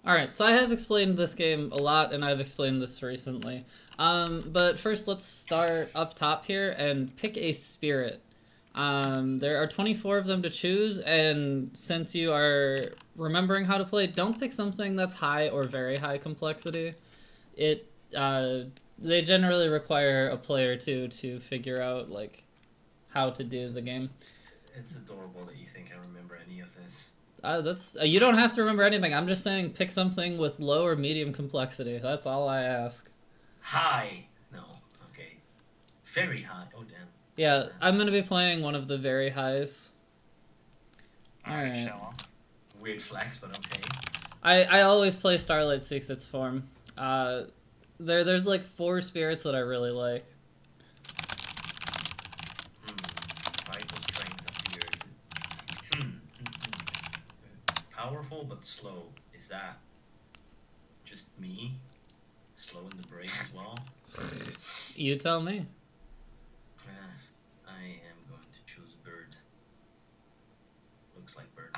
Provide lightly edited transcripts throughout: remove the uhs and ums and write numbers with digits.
Alright, so I have explained this game a lot, and I've explained this recently. But first let's start up top here and pick a spirit. There are 24 of them to choose, and since you are remembering how to play, don't pick something that's high or very high complexity. They generally require a player or two to figure out, like, how to do the game. It's adorable that you think I remember any of this. You don't have to remember anything. I'm just saying pick something with low or medium complexity. That's all I ask. High. No. Okay. Very high. Oh, damn. Yeah, I'm going to be playing one of the very highs. Alright. Weird flex, but okay. I always play Starlight Seeks its form. There's like 4 spirits that I really like. Vital strength appeared. Powerful but slow. Is that just me? Slow in the brain as well? You tell me. I am going to choose bird. Looks like bird.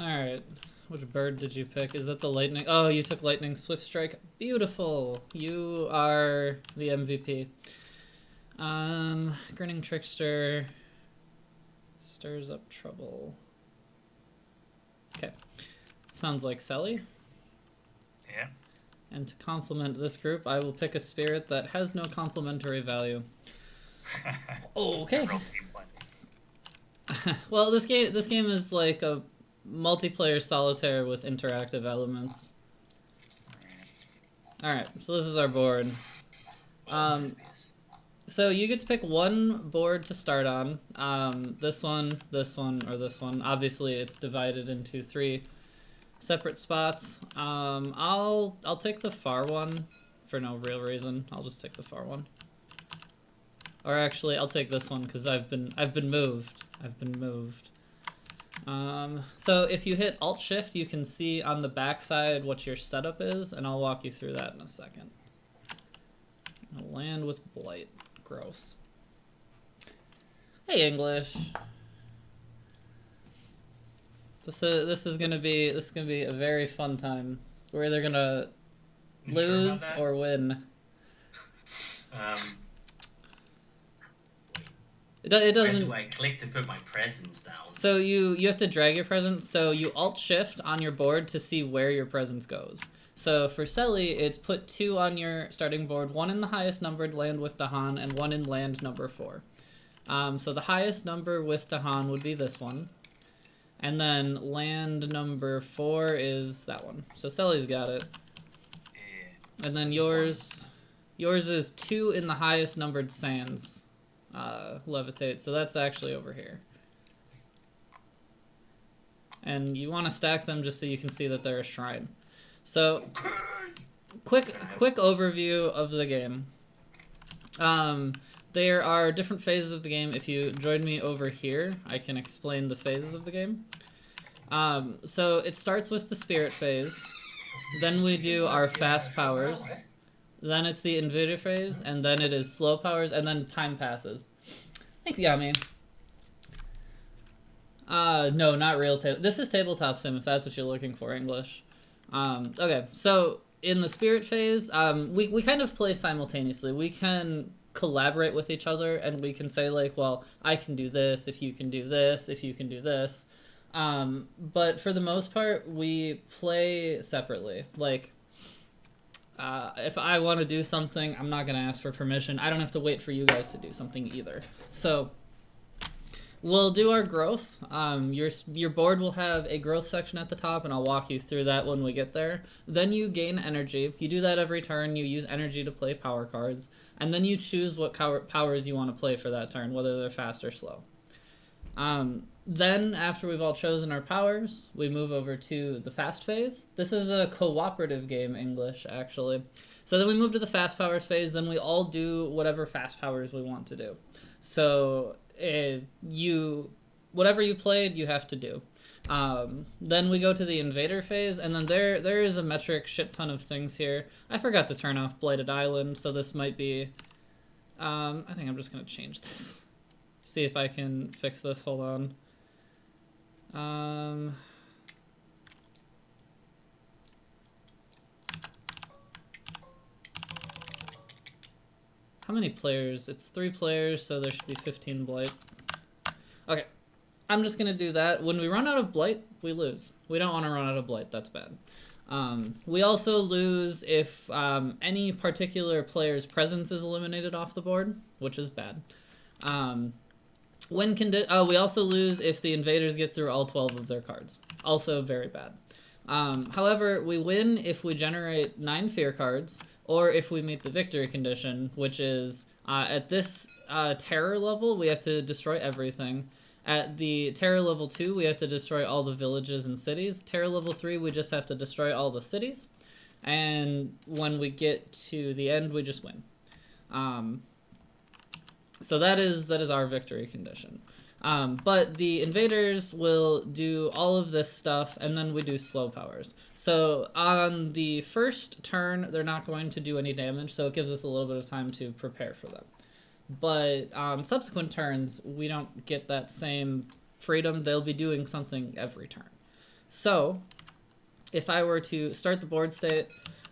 Alright. Which bird did you pick? Is that the lightning? Oh, you took lightning swift strike. Beautiful. You are the MVP. Grinning trickster stirs up trouble. Okay. Sounds like Selly. Yeah. And to complement this group, I will pick a spirit that has no complementary value. Okay. Well, this game is like a multiplayer solitaire with interactive elements. Alright, so this is our board. So you get to pick one board to start on. This one, or this one. Obviously, it's divided into 3 separate spots. I'll take the far one for no real reason. I'll just take the far one. Or actually, I'll take this one because I've been moved. So if you hit Alt-Shift, you can see on the backside what your setup is, and I'll walk you through that in a second. A land with blight. Gross. Hey, English. This is gonna be a very fun time. We're either gonna lose or win. It doesn't. Where do I click to put my presence down? So you have to drag your presence. So you Alt-Shift on your board to see where your presence goes. So for Selly, it's put 2 on your starting board, 1 in the highest numbered land with Dahan, and 1 in land number 4. So the highest number with Dahan would be this one. And then land number 4 is that one. So Selly's got it. And then yours is 2 in the highest numbered sands. Levitate, so that's actually over here. And you want to stack them just so you can see that they're a shrine. So, quick overview of the game. There are different phases of the game. If you join me over here, I can explain the phases of the game. So it starts with the spirit phase. Then we do our fast powers. Then it's the Invader Phase, and then it is slow powers, and then time passes. Thanks, Yami. No, not real This is Tabletop Sim, if that's what you're looking for, English. Okay, so in the Spirit Phase, we kind of play simultaneously. We can collaborate with each other, and we can say, like, well, I can do this, if you can do this, if you can do this. But for the most part, we play separately. Like, if I want to do something, I'm not going to ask for permission. I don't have to wait for you guys to do something either. So we'll do our growth. Your board will have a growth section at the top, and I'll walk you through that when we get there. Then you gain energy. You do that every turn. You use energy to play power cards. And then you choose what powers you want to play for that turn, whether they're fast or slow. Then, after we've all chosen our powers, we move over to the fast phase. This is a cooperative game, English, actually. So then we move to the fast powers phase, then we all do whatever fast powers we want to do. So, whatever you played, you have to do. Then we go to the Invader Phase, and then there is a metric shit ton of things here. I forgot to turn off Blighted Island, so this might be... I think I'm just going to change this. see if I can fix this. Hold on. How many players? It's 3 players, so there should be 15 blight. Okay, I'm just gonna do that. When we run out of blight, we lose. We don't want to run out of blight. That's bad. We also lose if any particular player's presence is eliminated off the board, which is bad. We also lose if the invaders get through all 12 of their cards. Also very bad. However, we win if we generate 9 fear cards, or if we meet the victory condition, which is at this terror level, we have to destroy everything. At the terror level 2, we have to destroy all the villages and cities. Terror level 3, we just have to destroy all the cities. And when we get to the end, we just win. So that is our victory condition. But the invaders will do all of this stuff, and then we do slow powers. So on the first turn, they're not going to do any damage, so it gives us a little bit of time to prepare for them. But on subsequent turns, we don't get that same freedom. They'll be doing something every turn. So if I were to start the board state,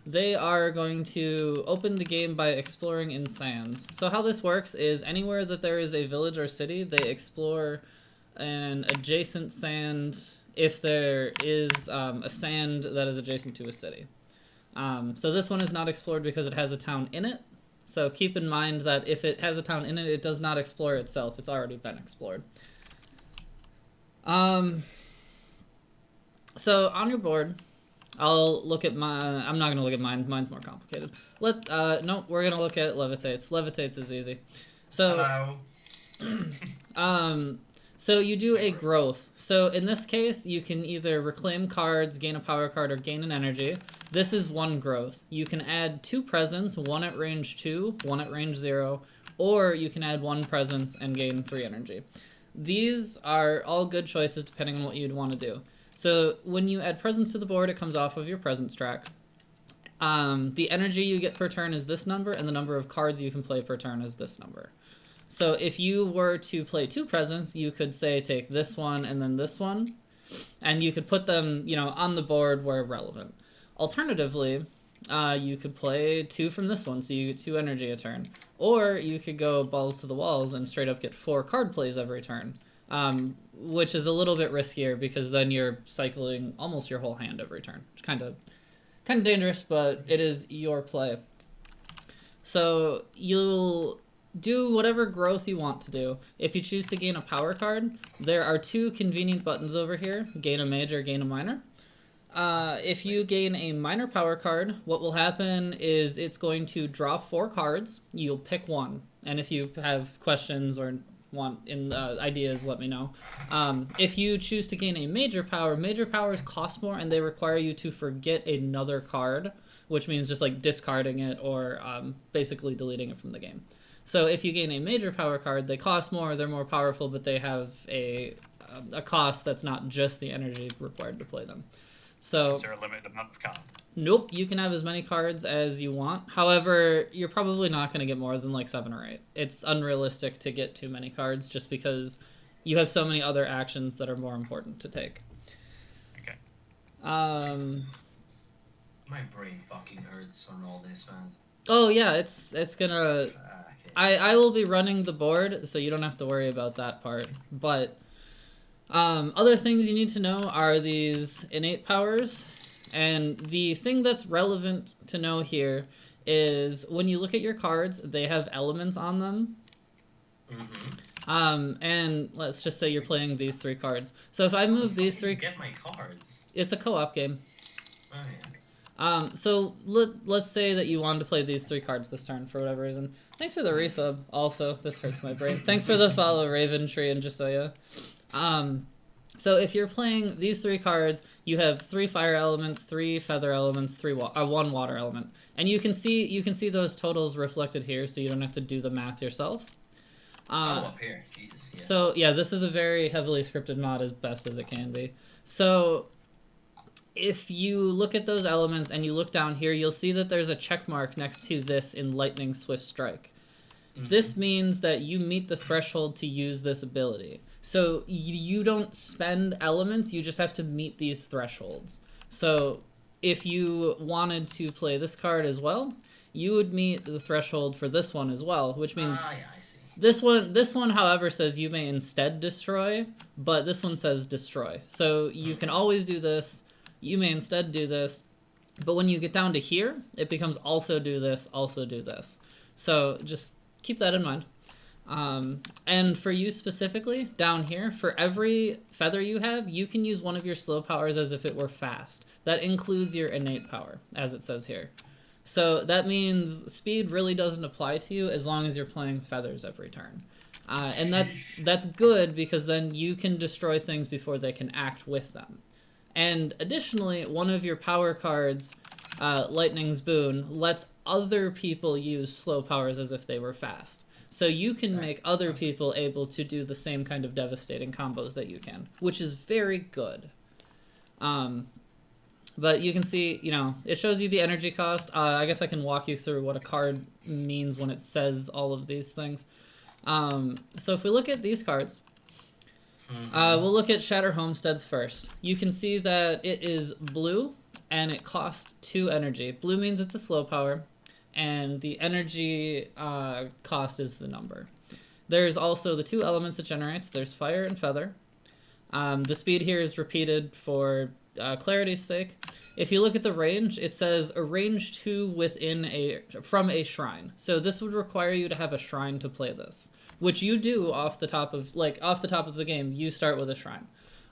they are going to open the game by exploring in sands. So how this works is anywhere that there is a village or city, they explore an adjacent sand if there is a sand that is adjacent to a city. So this one is not explored because it has a town in it. So keep in mind that if it has a town in it, it does not explore itself. It's already been explored. So on your board, I'll look at my... I'm not going to look at mine. Mine's more complicated. No, we're going to look at Levitates. Levitates is easy. So, so you do a growth. So in this case, you can either reclaim cards, gain a power card, or gain an energy. This is 1 growth. You can add 2 presence, 1 at range 2, 1 at range 0, or you can add 1 presence and gain 3 energy. These are all good choices depending on what you'd want to do. So when you add presence to the board, it comes off of your presence track. The energy you get per turn is this number, and the number of cards you can play per turn is this number. So if you were to play 2 presence, you could say take this one and then this one, and you could put them, you know, on the board where relevant. Alternatively, you could play 2 from this one, so you get 2 energy a turn. Or you could go balls to the walls and straight up get 4 card plays every turn, which is a little bit riskier because then you're cycling almost your whole hand every turn. It's kind of dangerous, but it is your play. So you'll do whatever growth you want to do. If you choose to gain a power card, there are 2 convenient buttons over here, gain a major, gain a minor. If you gain a minor power card, what will happen is it's going to draw 4 cards. You'll pick one. And if you have questions or want ideas, let me know. If you choose to gain a major powers cost more, and they require you to forget another card, which means just like discarding it or basically deleting it from the game. So if you gain a major power card, they cost more, they're more powerful, but they have a cost that's not just the energy required to play them. So, is there a limited amount of cards? Nope, you can have as many cards as you want. However, you're probably not going to get more than like 7 or 8. It's unrealistic to get too many cards just because you have so many other actions that are more important to take. Okay. My brain fucking hurts on all this, man. Oh yeah, it's gonna... I will be running the board, so you don't have to worry about that part. But other things you need to know are these innate powers. And the thing that's relevant to know here is when you look at your cards, they have elements on them. Mm-hmm. And let's just say you're playing these 3 cards. So if I move these 3... Get my cards. It's a co-op game. Oh, yeah. So let's say that you wanted to play these 3 cards this turn for whatever reason. Thanks for the resub. Also, this hurts my brain. Thanks for the follow, Raven, Tree, and Jasoya. So if you're playing these 3 cards, you have 3 fire elements, 3 feather elements, 1 water element, and you can see those totals reflected here, so you don't have to do the math yourself. Up here, Jesus. Yeah. So yeah, this is a very heavily scripted mod as best as it can be. So if you look at those elements and you look down here, you'll see that there's a check mark next to this in Lightning Swift Strike. This means that you meet the threshold to use this ability. So you don't spend elements, you just have to meet these thresholds. So if you wanted to play this card as well, you would meet the threshold for this one as well, which means yeah, I see. This one, however, says you may instead destroy, but this one says destroy. So you can always do this, you may instead do this, but when you get down to here, it becomes also do this, also do this. So just keep that in mind. And for you specifically, down here, for every feather you have, you can use one of your slow powers as if it were fast. That includes your innate power, as it says here. So that means speed really doesn't apply to you as long as you're playing feathers every turn. And that's good because then you can destroy things before they can act with them. And additionally, one of your power cards, Lightning's Boon, lets other people use slow powers as if they were fast. So you can make other people able to do the same kind of devastating combos that you can, which is very good. But you can see, you know, it shows you the energy cost. I guess I can walk you through what a card means when it says all of these things. So if we look at these cards, we'll look at Shatter Homesteads first. You can see that it is blue, and it costs 2 energy. Blue means it's a slow power, and the energy cost is the number. There's also the 2 elements it generates. There's fire and feather. The speed here is repeated for clarity's sake. If you look at the range, it says a range 2 from a shrine. So this would require you to have a shrine to play this, which you do off the top of the game. You start with a shrine.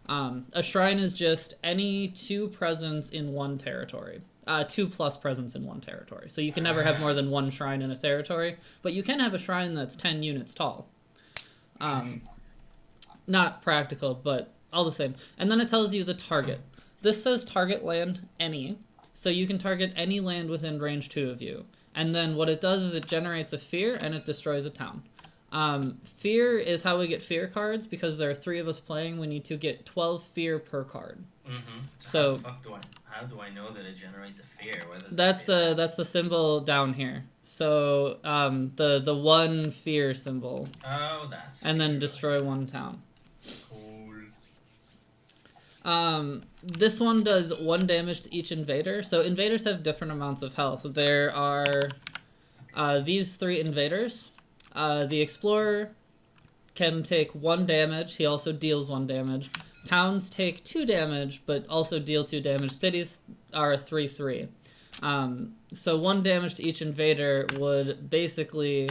A shrine is just any 2 presence in one territory. 2+ presence in one territory. So you can never have more than 1 shrine in a territory, but you can have a shrine that's 10 units tall. Not practical, but all the same. And then it tells you the target. This says target land any, so you can target any land within range 2 of you. And then what it does is it generates a fear and it destroys a town. Fear is how we get fear cards, because there are 3 of us playing. We need to get 12 fear per card. So how do I know that it generates a fear? That's the symbol down here. So the 1 fear symbol. Oh, that's. And then destroy 1 town. Cool. This one does 1 damage to each invader. So invaders have different amounts of health. There are these 3 invaders. The explorer can take 1 damage. He also deals 1 damage. Towns take 2 damage, but also deal 2 damage. Cities are 3/3. So 1 damage to each invader would basically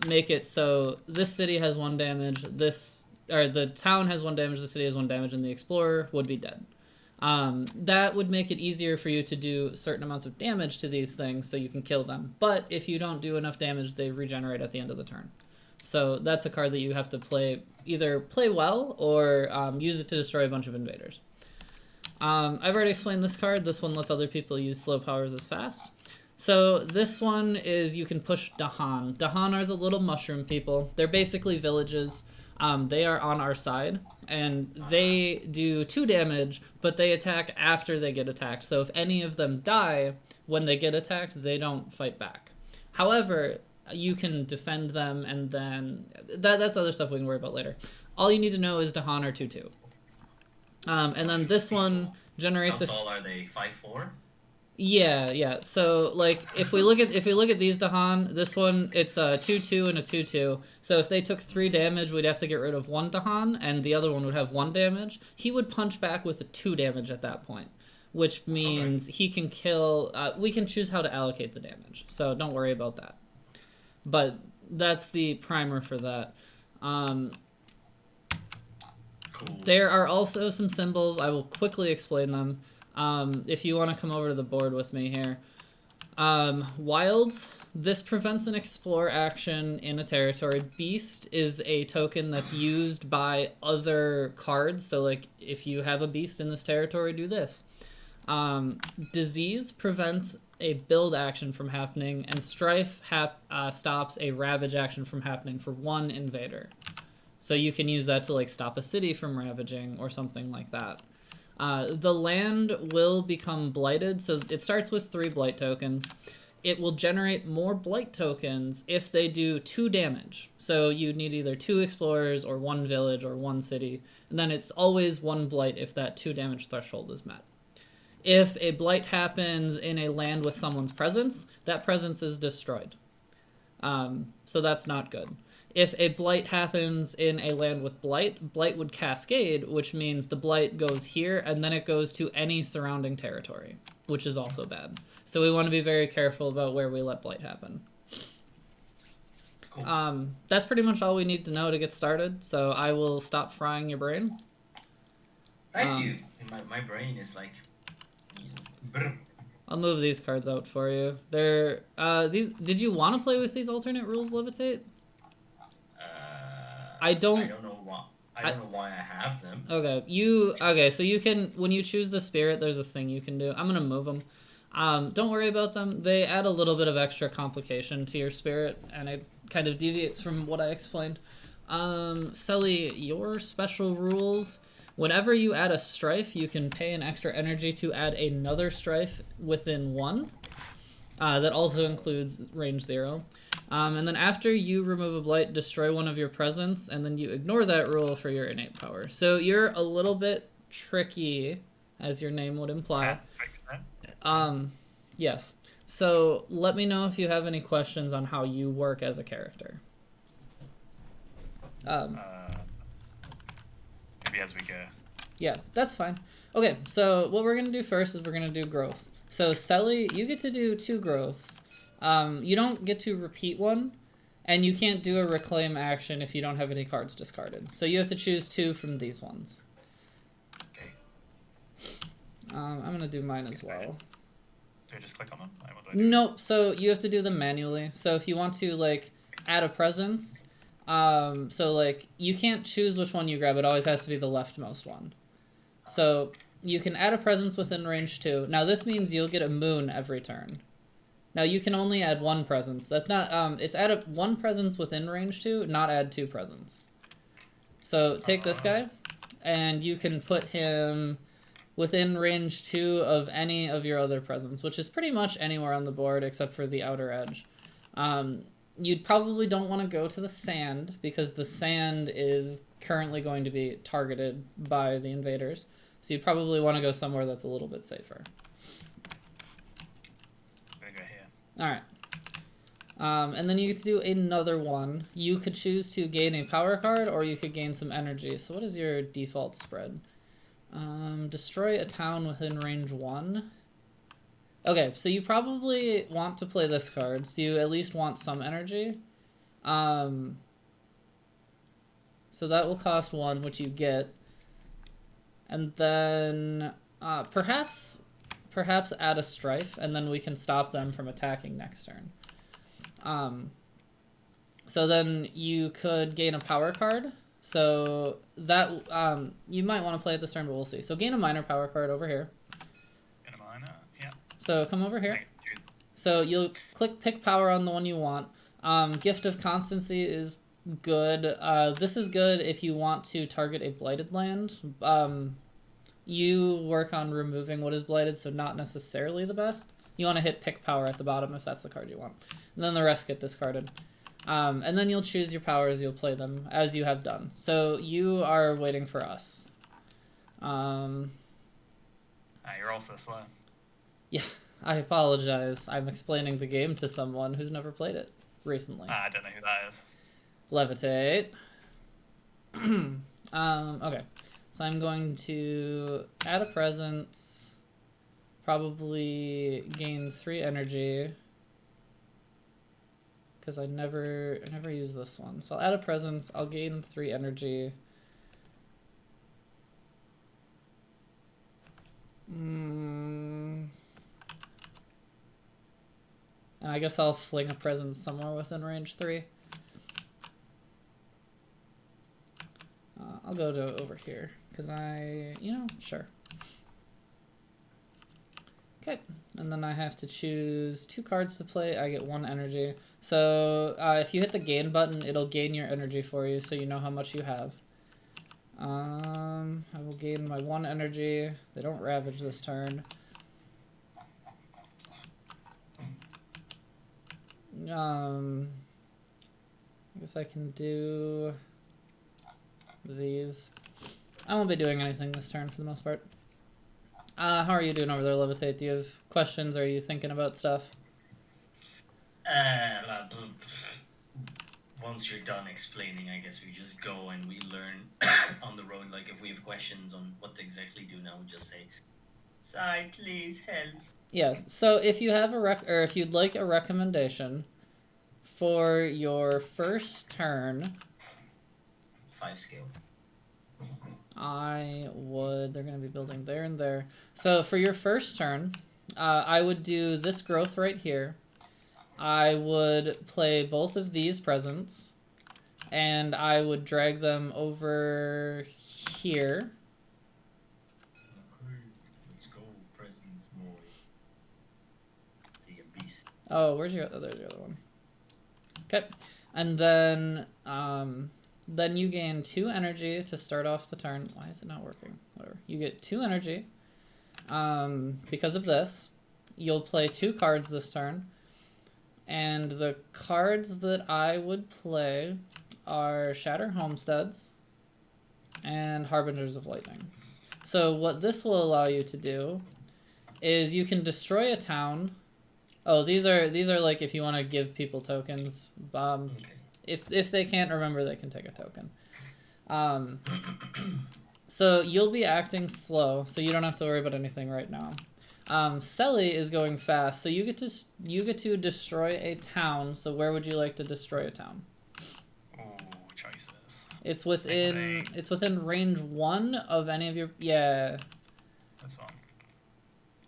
make it so this city has 1 damage, the town has 1 damage, the city has 1 damage, and the explorer would be dead. That would make it easier for you to do certain amounts of damage to these things so you can kill them. But if you don't do enough damage, they regenerate at the end of the turn. So that's a card that you have to either play well or use it to destroy a bunch of invaders. I've already explained this card. This one lets other people use slow powers as fast. So this one is you can push Dahan. Dahan are the little mushroom people. They're basically villages. They are on our side, and they do 2 damage, but they attack after they get attacked. So if any of them die when they get attacked, they don't fight back. However, you can defend them, and then that's other stuff we can worry about later. All you need to know is Dahan are 2/2. And then this one generates How tall are they? 5'4"? Yeah. So like if we look at these Dahan, this one it's a 2/2 and a 2/2. So if they took 3 damage, we'd have to get rid of 1 Dahan, and the other one would have 1 damage. He would punch back with a 2 damage at that point, which means he can kill. We can choose how to allocate the damage, so don't worry about that. But that's the primer for that. Cool. There are also some symbols. I will quickly explain them. If you want to come over to the board with me here. Wilds. This prevents an explore action in a territory. Beast is a token that's used by other cards. So like if you have a beast in this territory, do this. Disease prevents a build action from happening, and Strife stops a ravage action from happening for 1 invader. So you can use that to like stop a city from ravaging or something like that. The land will become blighted, so it starts with 3 blight tokens. it will generate more blight tokens if they do 2 damage. So you need either 2 explorers or 1 village or 1 city, and then it's always 1 blight if that 2 damage threshold is met. If a blight happens in a land with someone's presence, that presence is destroyed. So that's not good. If a blight happens in a land with blight, blight would cascade, which means the blight goes here and then it goes to any surrounding territory, which is also bad. So we want to be very careful about where we let blight happen. Cool. That's pretty much all we need to know to get started, so I will stop frying your brain. Thank you. My brain is like... brr. I'll move these cards out for you. They're these. Did you want to play with these alternate rules, Levitate? I don't know why. I don't know why I have them. Okay, so you can, when you choose the spirit, there's a thing you can do. I'm gonna move them. Don't worry about them. They add a little bit of extra complication to your spirit, and it kind of deviates from what I explained. Selly, your special rules. Whenever you add a strife, you can pay an extra energy to add another strife within 1. That also includes range 0. And then after you remove a blight, destroy one of your presence, and then you ignore that rule for your innate power. So you're a little bit tricky, as your name would imply. Yes. So let me know if you have any questions on how you work as a character. Maybe as we go. Yeah, that's fine. Okay, so what we're going to do first is we're going to do growth. So, Selly, you get to do 2 growths. You don't get to repeat one, and you can't do a reclaim action if you don't have any cards discarded. So you have to choose 2 from these ones. Okay. I'm going to do mine as well. Do I just click on them? What do I do? Nope, so you have to do them manually. So if you want to, like, add a presence... so like you can't choose which one you grab, it always has to be the leftmost one. So you can add a presence within range 2. Now this means you'll get a moon every turn. Now you can only add 1 presence. That's not it's add 1 presence within range 2, not add 2 presence. So take this guy and you can put him within range 2 of any of your other presence, which is pretty much anywhere on the board except for the outer edge. You'd probably don't want to go to the sand, because the sand is currently going to be targeted by the invaders. So you'd probably want to go somewhere that's a little bit safer. I'm gonna go here. Alright. And then you get to do another one. You could choose to gain a power card, or you could gain some energy. So what is your default spread? Destroy a town within range 1. Okay, so you probably want to play this card, so you at least want some energy. So that will cost 1, which you get. And then perhaps add a strife, and then we can stop them from attacking next turn. So then you could gain a power card. So that you might want to play it this turn, but we'll see. So gain a minor power card over here. So come over here. So you'll click pick power on the one you want. Gift of Constancy is good. This is good if you want to target a blighted land. You work on removing what is blighted, so not necessarily the best. You want to hit pick power at the bottom if that's the card you want. And then the rest get discarded. And then you'll choose your powers, you'll play them as you have done. So you are waiting for us. You're also slow. Yeah, I apologize. I'm explaining the game to someone who's never played it recently. I don't know who that is. Levitate. Okay. So I'm going to add a presence, probably gain 3 energy, because I never use this one. So I'll add a presence, I'll gain 3 energy. And I guess I'll fling a presence somewhere within range 3. I'll go to over here, because sure. Okay, and then I have to choose 2 cards to play. I get 1 energy. So if you hit the gain button, it'll gain your energy for you, so you know how much you have. I will gain my 1 energy. They don't ravage this turn. I guess I can do these. I won't be doing anything this turn for the most part. How are you doing over there, Levitate? Do you have questions? Or are you thinking about stuff? Once you're done explaining, I guess we just go and we learn on the road. Like if we have questions on what to exactly do now, we just say, "Sai, please help." Yeah. So if you have or if you'd like a recommendation for your first turn, 5 scale. I would. They're going to be building there and there. So for your first turn, I would do this growth right here. I would play both of these presents, and I would drag them over here. Okay, let's go, presents, boy. See a beast. Oh, where's your? Oh, there's the other one. Okay, and then you gain 2 energy to start off the turn. Why is it not working? Whatever. You get 2 energy. Because of this, you'll play 2 cards this turn. And the cards that I would play are Shatter Homesteads and Harbingers of Lightning. So what this will allow you to do is you can destroy a town. Oh, these are like if you want to give people tokens. If they can't remember, they can take a token. So you'll be acting slow, so you don't have to worry about anything right now. Selly is going fast, so you get to destroy a town. So where would you like to destroy a town? Ooh, choices. It's within range 1 of any of your This one.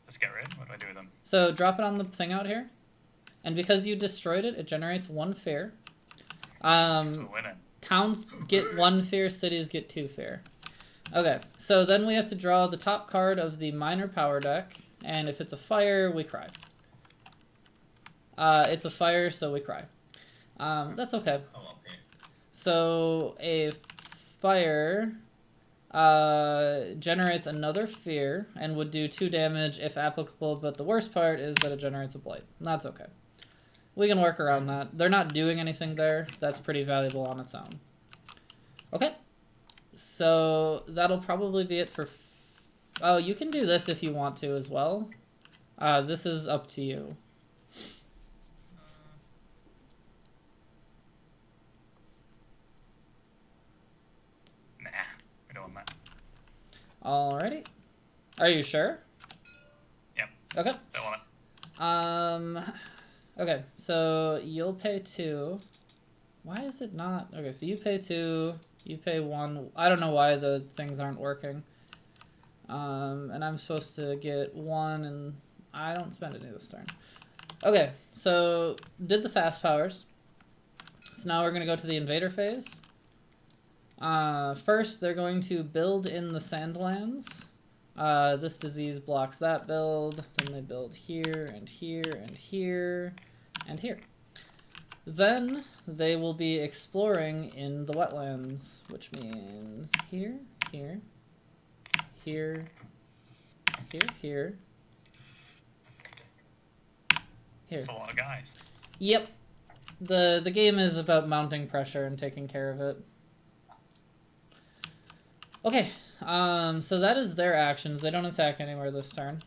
Let's get rid. What do I do with them? So drop it on the thing out here, and because you destroyed it, it generates 1 fear. So we're winning. Towns get 1 fear, cities get 2 fear. Okay, so then we have to draw the top card of the minor power deck. And if it's a fire, we cry. It's a fire, so we cry. That's okay. Oh, okay. So a fire generates another fear and would do 2 damage if applicable, but the worst part is that it generates a blight. That's okay. We can work around that. They're not doing anything there. That's pretty valuable on its own. Okay. So that'll probably be it for... Oh, you can do this if you want to as well. This is up to you. Nah, we don't want that. Alrighty. Are you sure? Yep. Okay. Don't want it. Okay, so you'll pay 2. Why is it not? Okay, so you pay 2, you pay 1. I don't know why the things aren't working. And I'm supposed to get 1, and I don't spend any this turn. Okay, so did the fast powers. So now we're going to go to the Invader Phase. First, they're going to build in the Sandlands. This disease blocks that build. Then they build here, and here, and here, and here. Then they will be exploring in the wetlands, which means here, here, here, here, here, here. It's a lot of guys. Yep. The game is about mounting pressure and taking care of it. Okay, so that is their actions. They don't attack anywhere this turn.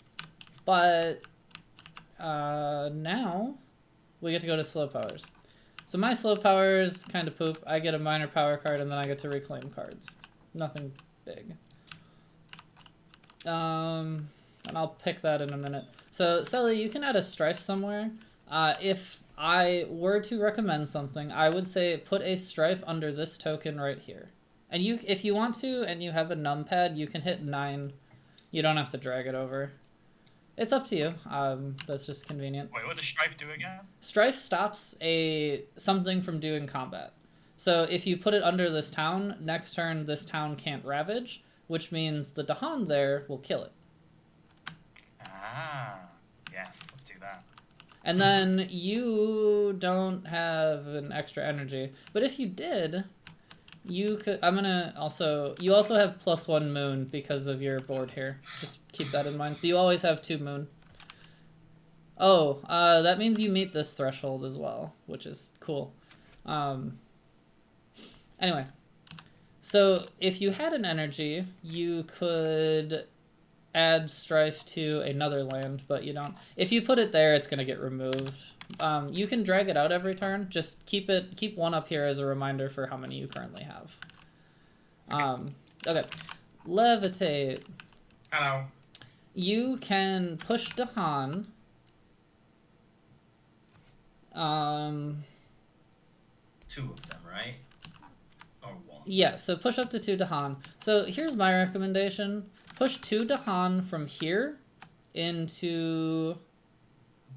But now we get to go to slow powers. So my slow powers kind of poop. I get a minor power card and then I get to reclaim cards. Nothing big. And I'll pick that in a minute. So, Selly, you can add a Strife somewhere. If I were to recommend something, I would say put a Strife under this token right here. And you, if you want to, and you have a numpad, you can hit 9. You don't have to drag it over. It's up to you. That's just convenient. Wait, what does Strife do again? Strife stops something from doing combat. So if you put it under this town, next turn this town can't ravage, which means the Dahan there will kill it. Ah, yes, let's do that. And then you don't have an extra energy. But if you did, you could... You also have +1 moon because of your board here. Just keep that in mind. So you always have 2 moon. Oh, that means you meet this threshold as well, which is cool. Anyway, so if you had an energy, you could add Strife to another land, but you don't. If you put it there, it's going to get removed. You can drag it out every turn. Just keep one up here as a reminder for how many you currently have. Okay. Levitate. Hello. You can push Dahan. Two of them, right? Or one? Yeah, so push up to 2 Dahan. So here's my recommendation. Push 2 Dahan from here into...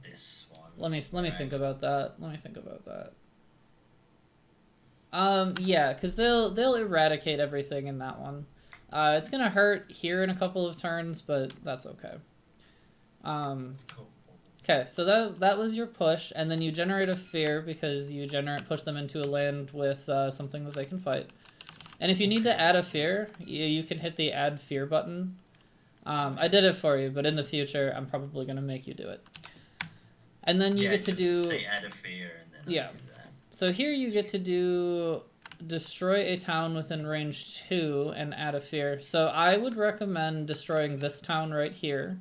This one. Let me think about that. Yeah, because they'll eradicate everything in that one. It's gonna hurt here in a couple of turns, but that's okay. Cool. Okay, so that was your push, and then you generate a fear because you push them into a land with something that they can fight. And if you need to add a fear, you can hit the add fear button. I did it for you, but in the future, I'm probably gonna make you do it. And then you get to do... say add a fear, and then yeah. I'll do that. So here you get to do destroy a town within range 2 and add a fear. So I would recommend destroying this town right here.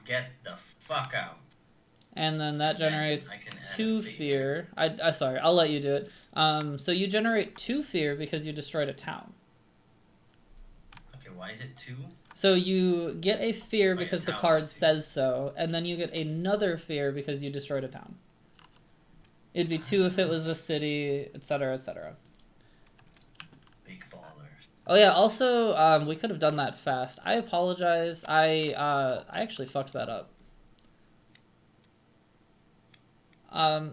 Get the fuck out. And then that generates I can add 2 a fear. Sorry, I'll let you do it. So you generate 2 fear because you destroyed a town. Okay, why is it 2? So you get a fear because the town card was 2. says so, and then you get another fear because you destroyed a town. It'd be 2 if it was a city, etc., etc. Big ballers. Oh yeah, also, we could have done that fast. I apologize. I actually fucked that up.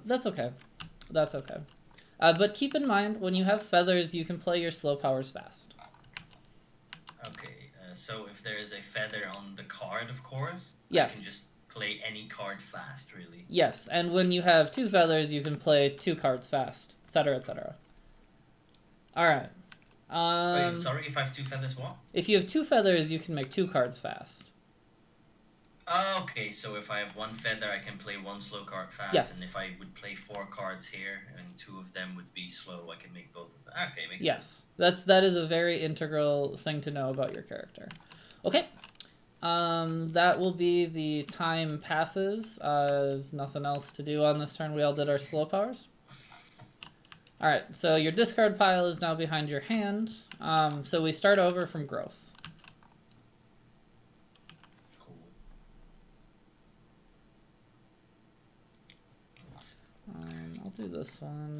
That's okay. That's okay. But keep in mind, when you have feathers, you can play your slow powers fast. Okay, so if there is a feather on the card, of course, Yes. I can just play any card fast, really. Yes, and when you have 2 feathers, you can play 2 cards fast, etc., etc. Alright. Wait, sorry, if I have 2 feathers, what? If you have 2 feathers, you can make 2 cards fast. Okay, so if I have 1 feather, I can play 1 slow card fast, Yes. and if I would play 4 cards here, and 2 of them would be slow, I can make both of them. Okay, makes sense. Yes, that is a very integral thing to know about your character. Okay, that will be the time passes. There's nothing else to do on this turn. We all did our slow powers. Alright, so your discard pile is now behind your hand. So we start over from growth. I'll do this one.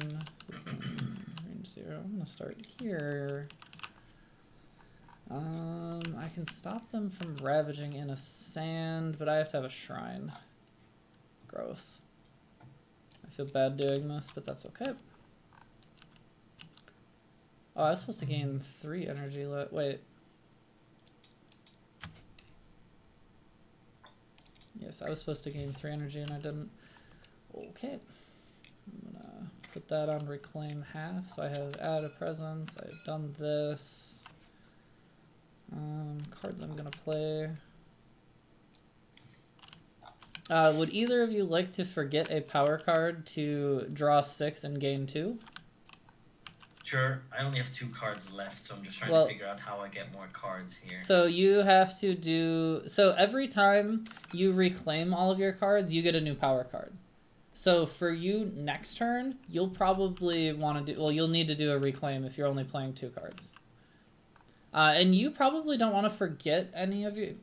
Range 0. I'm gonna start here. I can stop them from ravaging in a sand, but I have to have a shrine. Gross. I feel bad doing this, but that's okay. Oh, I was supposed to gain 3 energy. Wait. Yes, I was supposed to gain 3 energy and I didn't. Okay. I'm gonna put that on reclaim half. So I have add a presence. I've done this. Cards I'm gonna play. Would either of you like to forget a power card to draw 6 and gain 2? Sure, I only have 2 cards left, so I'm just trying to figure out how I get more cards here. So you have to do... So every time you reclaim all of your cards, you get a new power card. So for you next turn, you'll probably want to do... Well, you'll need to do a reclaim if you're only playing 2 cards. And you probably don't want to forget any of your...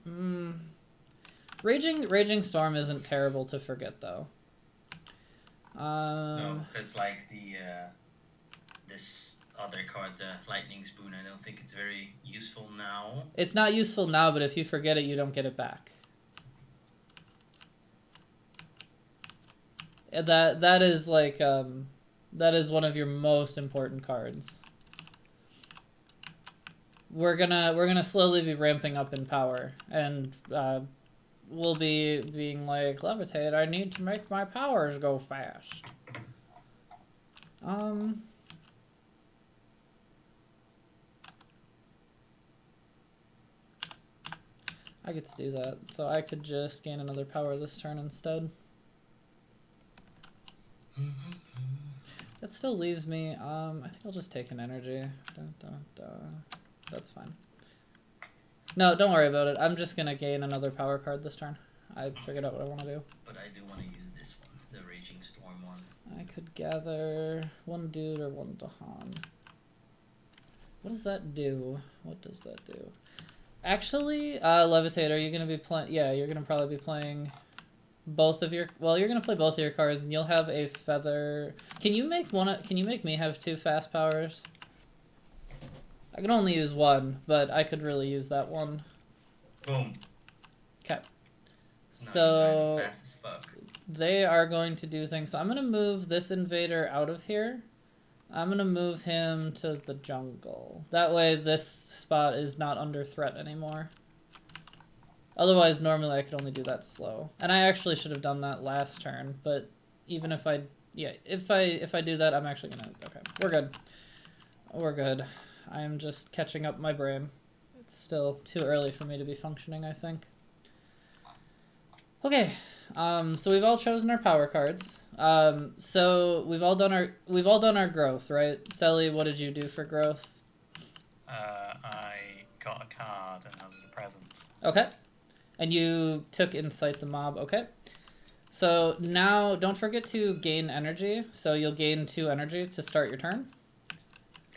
Raging Storm isn't terrible to forget, though. No, because like this other card, the Lightning Spoon, I don't think it's very useful now. It's not useful now, but if you forget it, you don't get it back. That is like that is one of your most important cards. We're gonna slowly be ramping up in power, and we'll be being like, Levitate, I need to make my powers go fast. I get to do that. So I could just gain another power this turn instead. That still leaves me, I think I'll just take an energy. That's fine. No, don't worry about it. I'm just gonna gain another power card this turn. I figured out what I want to do. But I do want to use this one, the Raging Storm one. I could gather one dude or one Dahan. What does that do? What does that do? Actually, Levitate, are you gonna be playing? Yeah, you're gonna probably be playing both of your. Well, you're gonna play both of your cards, and you'll have a feather. Can you make one? Can you make me have 2 fast powers? I can only use 1, but I could really use that one. Boom. Okay. No, So fast as fuck. they are going to do things. So I'm gonna move this invader out of here. I'm gonna move him to the jungle. That way this spot is not under threat anymore. Otherwise, normally I could only do that slow. And I actually should have done that last turn, but even if I, yeah, if I do that, I'm actually gonna, okay, we're good. We're good. I'm just catching up my brain. It's still too early for me to be functioning, I think. Okay, so we've all chosen our power cards. So we've all done our growth, right? Selly, what did you do for growth? I got a card and that was a present. Okay. And you took Incite the Mob, okay. So now don't forget to gain energy. So you'll gain 2 energy to start your turn.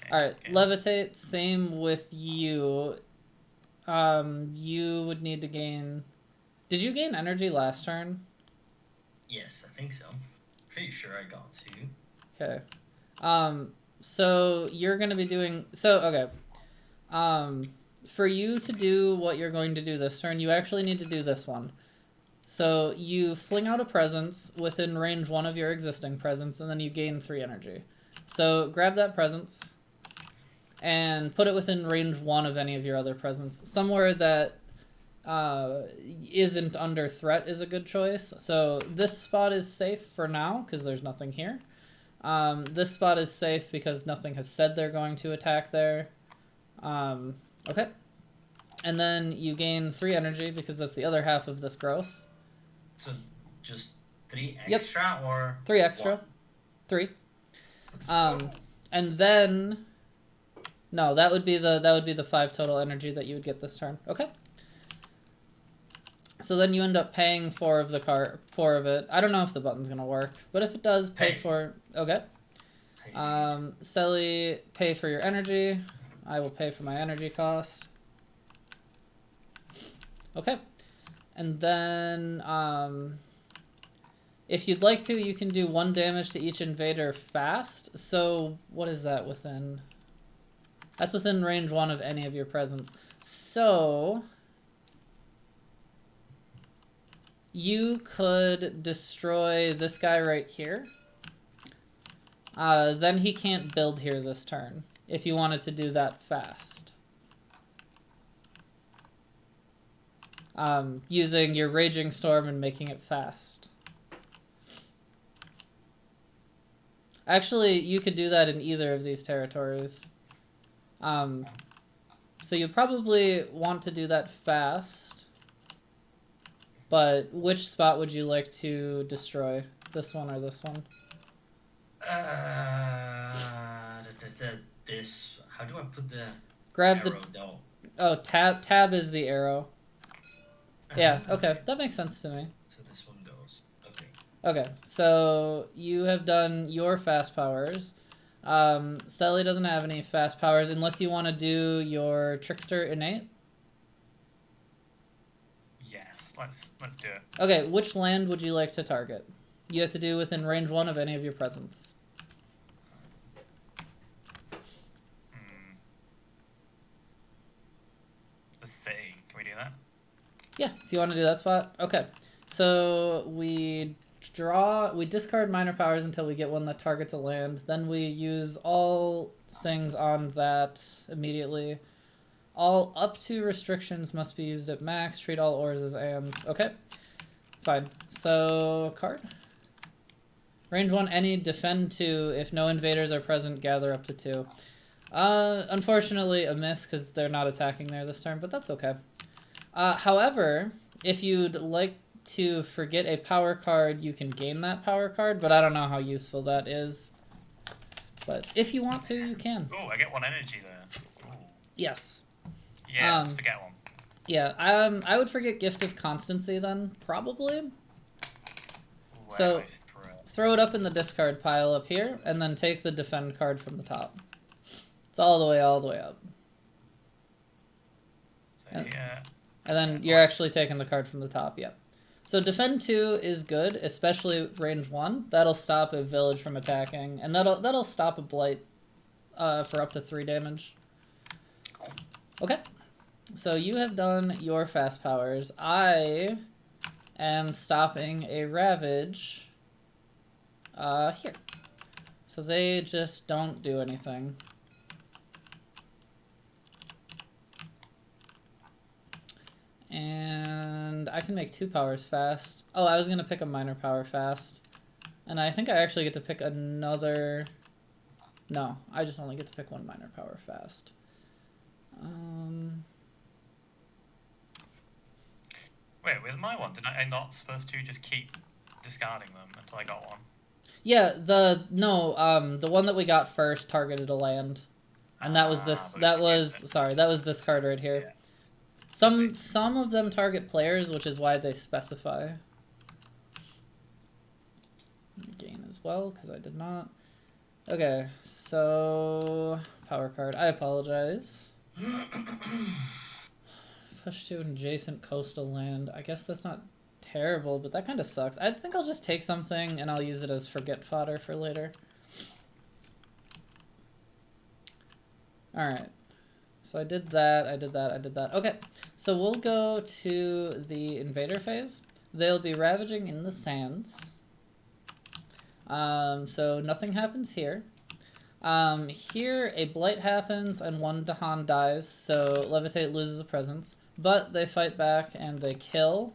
Okay, Alright, okay. Levitate, same with you. You would need to gain... Did you gain energy last turn? Yes, I think so. Pretty sure I got 2. Okay. So you're going to be doing... So, okay. For you to do what you're going to do this turn, you actually need to do this one. So you fling out a presence within range 1 of your existing presence, and then you gain 3 energy. So grab that presence and put it within range 1 of any of your other presents. Somewhere that isn't under threat is a good choice. So this spot is safe for now because there's nothing here. This spot is safe because nothing has said they're going to attack there. Okay. And then you gain 3 energy because that's the other half of this growth. So just 3 Yep. extra or 3 extra. 1? 3. Let's go. And then no, that would be the 5 total energy that you would get this turn. Okay. So then you end up paying 4 of it. I don't know if the button's gonna work, but if it does, pay Pay. for. Okay. Hey, Selly, pay for your energy. I will pay for my energy cost. Okay. And then, if you'd like to, you can do 1 damage to each invader fast. So, what is that within? That's within range 1 of any of your presents. So, you could destroy this guy right here. Then he can't build here this turn, if you wanted to do that fast. Using your Raging Storm and making it fast. Actually, you could do that in either of these territories. So you probably want to do that fast. But which spot would you like to destroy? This one or this one? This. How do I put the Grab arrow down? Oh, tab is the arrow. Yeah, okay. That makes sense to me. So this one goes. Okay. Okay, so you have done your fast powers. Selly doesn't have any fast powers unless you want to do your Trickster Innate. Yes, let's do it. Okay, which land would you like to target? You have to do within range 1 of any of your presents. The city. Can we do that? Yeah, if you want to do that spot. Okay, so we discard minor powers until we get one that targets a land. Then we use all things on that immediately. All up to restrictions must be used at max. Treat all ores as ands. Okay, fine. So, card. Range 1, any, defend 2. If no invaders are present, gather up to 2. Unfortunately, a miss because they're not attacking there this turn, but that's okay. However, if you'd like to forget a power card, you can gain that power card, but I don't know how useful that is. But if you want to, you can. Oh, I get 1 energy there. Ooh. Yes. Yeah, let's forget one. Yeah, I would forget Gift of Constancy then, probably. Ooh, So, throw it up in the discard pile up here, and then take the defend card from the top. It's all the way up. So, yeah. And then you're actually taking the card from the top, yep. So defend 2 is good, especially range 1. That'll stop a village from attacking, and that'll stop a blight for up to 3 damage. Okay. So you have done your fast powers. I am stopping a ravage here. So they just don't do anything. And I can make 2 powers fast. Oh, I was going to pick a minor power fast. And I think I actually get to pick another... No, I just only get to pick 1 minor power fast. Wait, with my one, did I not supposed to just keep discarding them until I got one? Yeah, the one that we got first targeted a land. And that was this, that was this card right here. Yeah. Some of them target players, which is why they specify. Gain as well, because I did not. Okay, so power card. I apologize. Push to an adjacent coastal land. I guess that's not terrible, but that kind of sucks. I think I'll just take something and I'll use it as forget fodder for later. Alright. So I did that, I did that. Okay, so we'll go to the Invader Phase. They'll be ravaging in the sands. So nothing happens here. Here a blight happens and 1 Dahan dies, so Levitate loses a presence. But they fight back and they kill,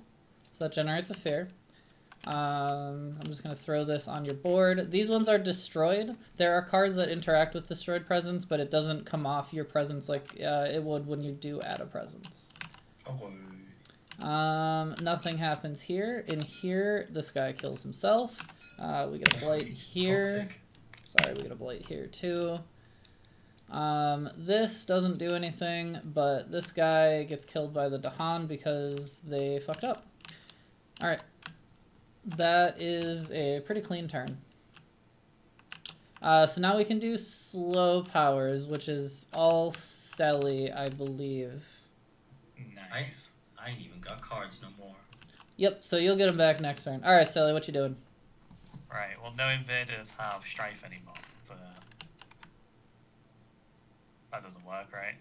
so that generates a fear. I'm just going to throw this on your board. These ones are destroyed. There are cards that interact with destroyed presence, but it doesn't come off your presence like it would when you do add a presence. Nothing happens here. In here, this guy kills himself. We get a blight here. Toxic. Sorry, we get a blight here too. This doesn't do anything, but this guy gets killed by the Dahan because they fucked up. Alright. That is a pretty clean turn. So now we can do slow powers, which is all Selly, I believe. Nice. I ain't even got cards no more. Yep, so you'll get them back next turn. Alright, Selly, what you doing? Right, well, no invaders have Strife anymore, so that doesn't work, right?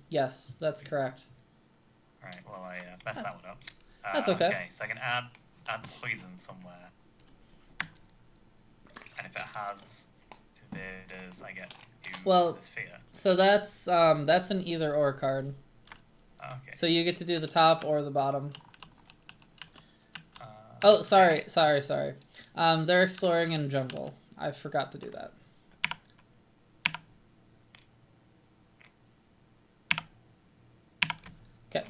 Yes, that's correct. Right, well, I messed that one up. That's okay. Okay, so I can add poison somewhere. And if it has invaders, I get the sphere. So that's an either-or card. Okay. So you get to do the top or the bottom. Oh, sorry. They're exploring in jungle. I forgot to do that. Okay.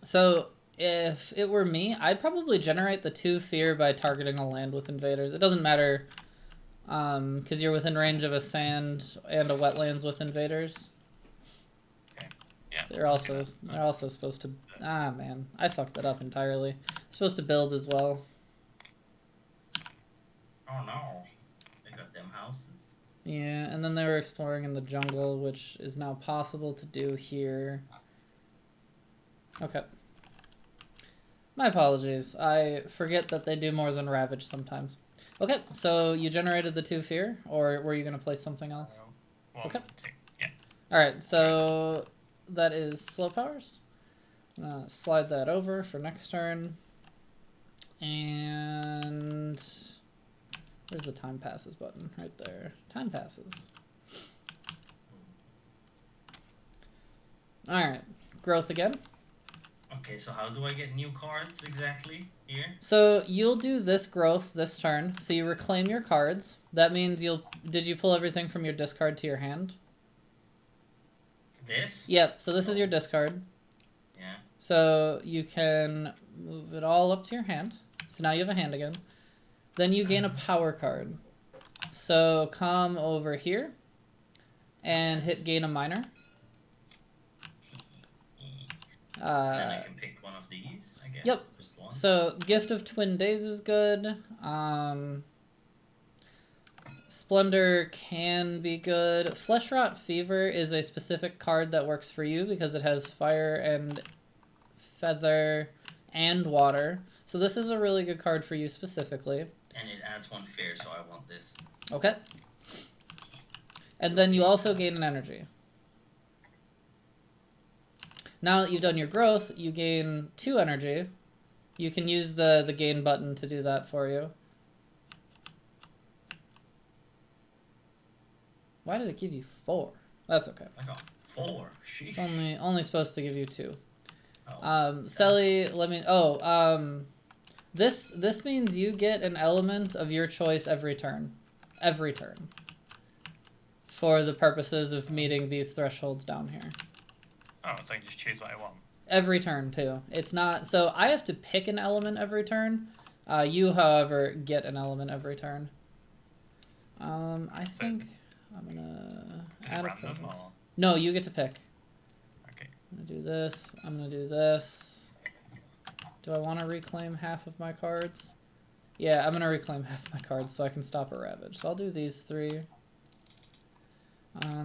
So if it were me, I'd probably generate the 2 fear by targeting a land with invaders. It doesn't matter, because you're within range of a sand and a wetlands with invaders. Okay. Yeah. They're also supposed to. Ah man, I fucked that up entirely. They're supposed to build as well. Oh no, they got them houses. Yeah, and then they were exploring in the jungle, which is now possible to do here. Okay. My apologies. I forget that they do more than ravage sometimes. Okay, so you generated the 2 fear, or were you going to play something else? Okay. 2, yeah. Alright, so that is slow powers. Slide that over for next turn. And where's the time passes button? Right there. Time passes. Alright, growth again. Okay, so how do I get new cards exactly here? So you'll do this growth this turn. So you reclaim your cards. That means did you pull everything from your discard to your hand? This? Yep, so this is your discard. Yeah. So you can move it all up to your hand. So now you have a hand again. Then you gain a power card. So come over here and hit gain a minor. Then I can pick one of these, I guess. Yep. Just one. So Gift of Twin Days is good. Splendor can be good. Fleshrot Fever is a specific card that works for you because it has fire and feather and water. So this is a really good card for you specifically. And it adds 1 fear, so I want this. Okay. And then you also gain an energy. Now that you've done your growth, you gain 2 energy. You can use the gain button to do that for you. Why did it give you 4? That's okay. I got 4. Sheesh. It's only supposed to give you 2. Oh, okay. Selly, let me. This means you get an element of your choice every turn, for the purposes of meeting these thresholds down here. Oh, so I can just choose what I want. Every turn too. It's not so I have to pick an element every turn. You, however, get an element every turn. I think I'm gonna add a random presence. or? No, you get to pick. Okay. I'm gonna do this. I'm gonna do this. Do I want to reclaim half of my cards? Yeah, I'm gonna reclaim half my cards so I can stop a ravage. So I'll do these 3.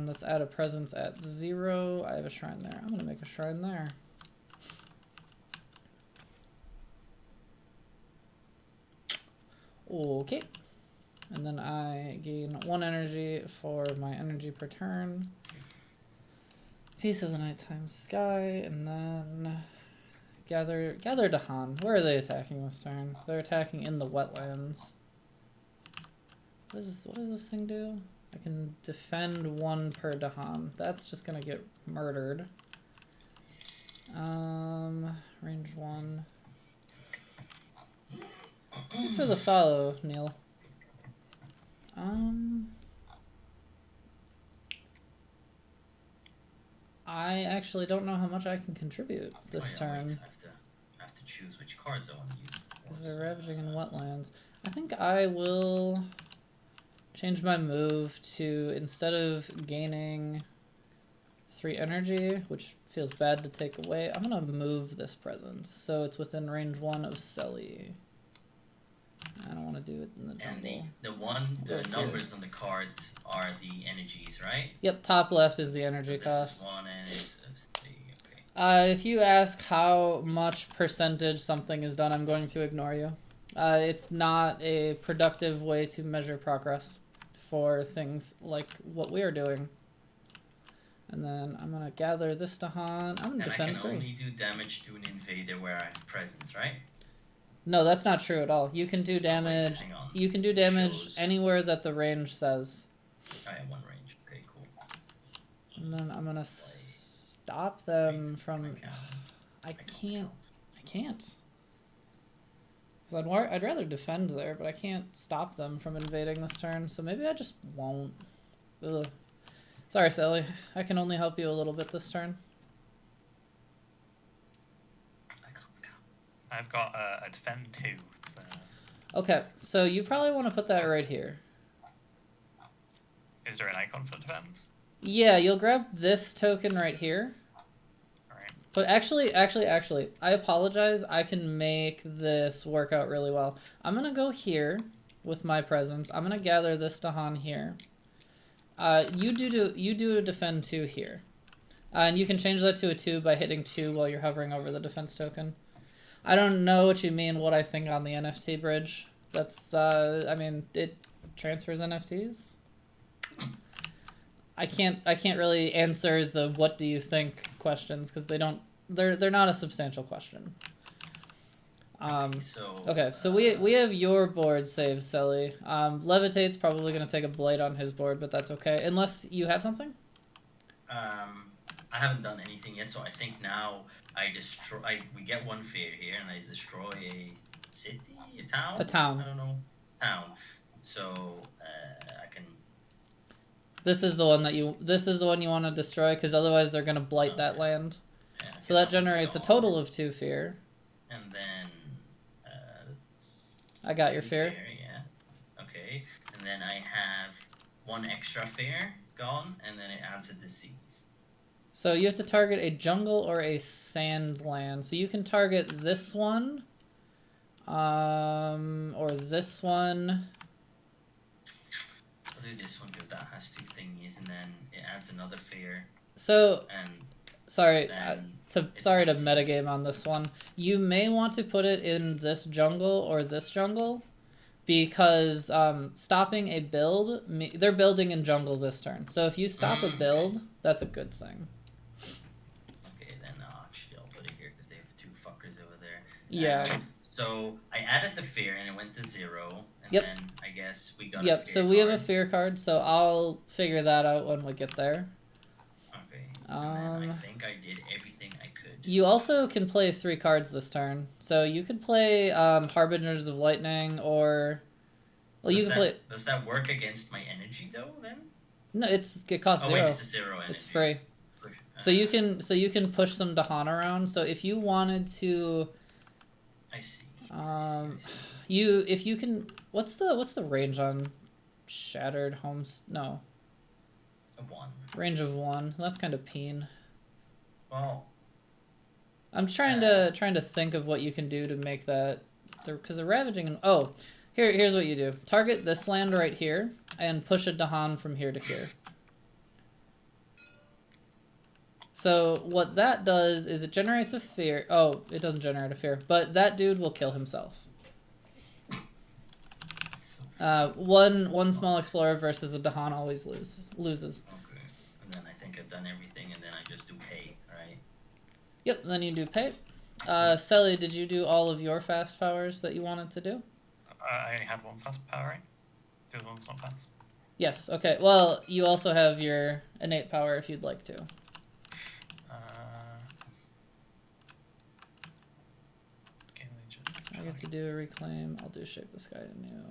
Let's add a presence at 0. I have a shrine there. I'm gonna make a shrine there. Okay. And then I gain 1 energy for my energy per turn. Piece of the Nighttime Sky, and then gather Dahan. Where are they attacking this turn? They're attacking in the wetlands. What does this thing do? I can defend 1 per Dahan. That's just gonna get murdered. Range 1. Thanks for the follow, Neil. I actually don't know how much I can contribute this turn. Wait, I have to choose which cards I want to use. Because they're ravaging in wetlands. I think I will change my move to, instead of gaining 3 energy, which feels bad to take away, I'm going to move this presence. So it's within range 1 of Selly. I don't want to do it in the jungle. And the numbers on the card are the energies, right? Yep, top left is the energy cost. This is 1 and it's 3, okay. If you ask how much percentage something is done, I'm going to ignore you. It's not a productive way to measure progress for things like what we are doing. And then I'm going to gather this Dahan. I'm going to defend 3. And I can only do damage to an invader where I have presence, right? No, that's not true at all. You can do damage. Hang on. You can do damage Shows. anywhere that the range says. I have 1 range. Okay, cool. And then I'm gonna stop them from. I can't. Cause I'd rather defend there, but I can't stop them from invading this turn. So maybe I just won't. Ugh. Sorry, Sally. I can only help you a little bit this turn. I've got a defend 2. So. Okay, so you probably want to put that right here. Is there an icon for defense? Yeah, you'll grab this token right here. Alright. But actually, I apologize. I can make this work out really well. I'm going to go here with my presence. I'm going to gather this Dahan here. You do a defend 2 here. And you can change that to a 2 by hitting 2 while you're hovering over the defense token. I don't know what you mean, what I think on the NFT bridge. That's, I mean, it transfers NFTs? I can't really answer the what do you think questions, because they're not a substantial question. Okay, so we have your board saved, Selly. Levitate's probably going to take a blade on his board, but that's okay. Unless you have something? I haven't done anything yet, so I think now we get 1 fear here, and I destroy a city, a town? A town. I don't know. Town. So, I can This is the one that you. This is the one you want to destroy, because otherwise they're gonna blight that land. Yeah, So that generates a total of 2 fear. And then, I got your 2 fear. Yeah. Okay. And then I have 1 extra fear gone, and then it adds a disease. So you have to target a jungle or a sand land. So you can target this one, or this one. I'll do this one because that has 2 thingies, and then it adds another fear. So And sorry, then sorry to metagame on this one. You may want to put it in this jungle or this jungle, because stopping a build, they're building in jungle this turn. So if you stop a build, that's a good thing. Okay, then actually I'll put it here because they have 2 fuckers over there. Yeah. So I added the fear and it went to 0. And Yep. then I guess we got Yep, a fear so we have a card. fear card, so I'll figure that out when we get there. Okay. And then I Um, think I did everything I could. You also can play 3 cards this turn. So you could play Harbingers of Lightning, or... Well, you can play... Does that work against my energy though then? No, it costs 0. Wait, this is 0 energy. It's free. So you can push some Dahan around. So if you wanted to... I see. If you can... What's the range on Shattered Homes? No. A 1. Range of 1. That's kind of peen. Well, I'm trying to think of what you can do to make that, because the ravaging. And oh, here's what you do: target this land right here and push a Dahan from here to here. So what that does is it generates a fear. Oh, it doesn't generate a fear, but that dude will kill himself. One small explorer versus a Dahan always loses. okay. And then I think I've done everything, and then I just do pay, right? Yep, then you do pay. Selly, did you do all of your fast powers that you wanted to do? I only had 1 fast power, right? The other one's not fast. Yes, okay. Well, you also have your innate power if you'd like to. I get to do a reclaim. I'll do shape the sky anew.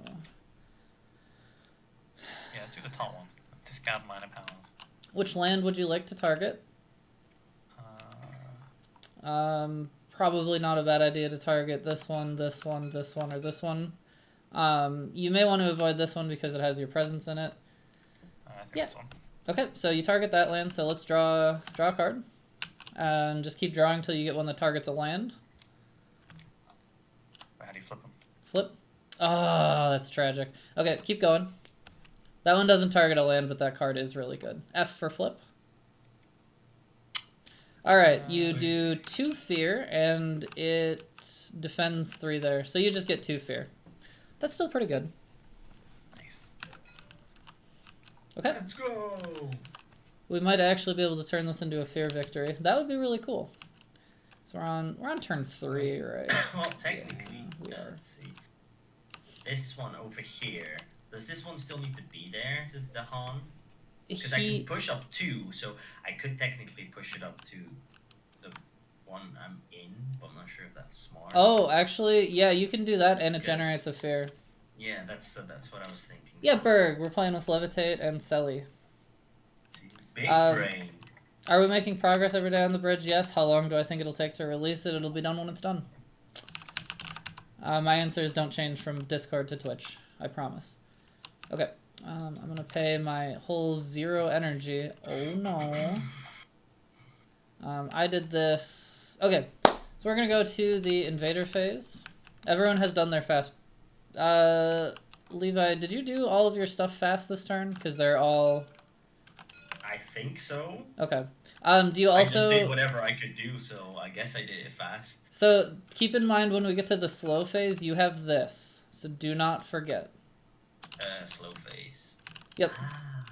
Yeah, let's do the top one. Discard minor powers. Which land would you like to target? Probably not a bad idea to target this one, this one, this one, or this one. You may want to avoid this one because it has your presence in it. I think this one. Okay, so you target that land, so let's draw a card. And just keep drawing until you get one that targets a land. How do you flip them? Flip. Oh, that's tragic. Okay, keep going. That one doesn't target a land, but that card is really good. F for flip. Alright, you do 2 fear, and it defends 3 there. So you just get 2 fear. That's still pretty good. Nice. Okay. Let's go! We might actually be able to turn this into a fear victory. That would be really cool. So we're on turn 3, right? Well, technically, we are. let's see. This one over here. Does this one still need to be there, the Han? Because I can push up 2, so I could technically push it up to the one I'm in, but I'm not sure if that's smart. Oh, actually, yeah, you can do that, and it generates a fear. Yeah, that's what I was thinking. Yeah, Berg, we're playing with Levitate and Selly. Big brain. Are we making progress every day on the bridge? Yes. How long do I think it'll take to release it? It'll be done when it's done. My answers don't change from Discord to Twitch. I promise. Okay. I'm going to pay my whole 0 energy. Oh, no. I did this. Okay. So we're going to go to the Invader Phase. Everyone has done their fast. Levi, did you do all of your stuff fast this turn? Because they're all... I think so. Okay. Do you also... I just did whatever I could do, so I guess I did it fast. So keep in mind when we get to the slow phase, you have this. So do not forget. Slow phase. Yep.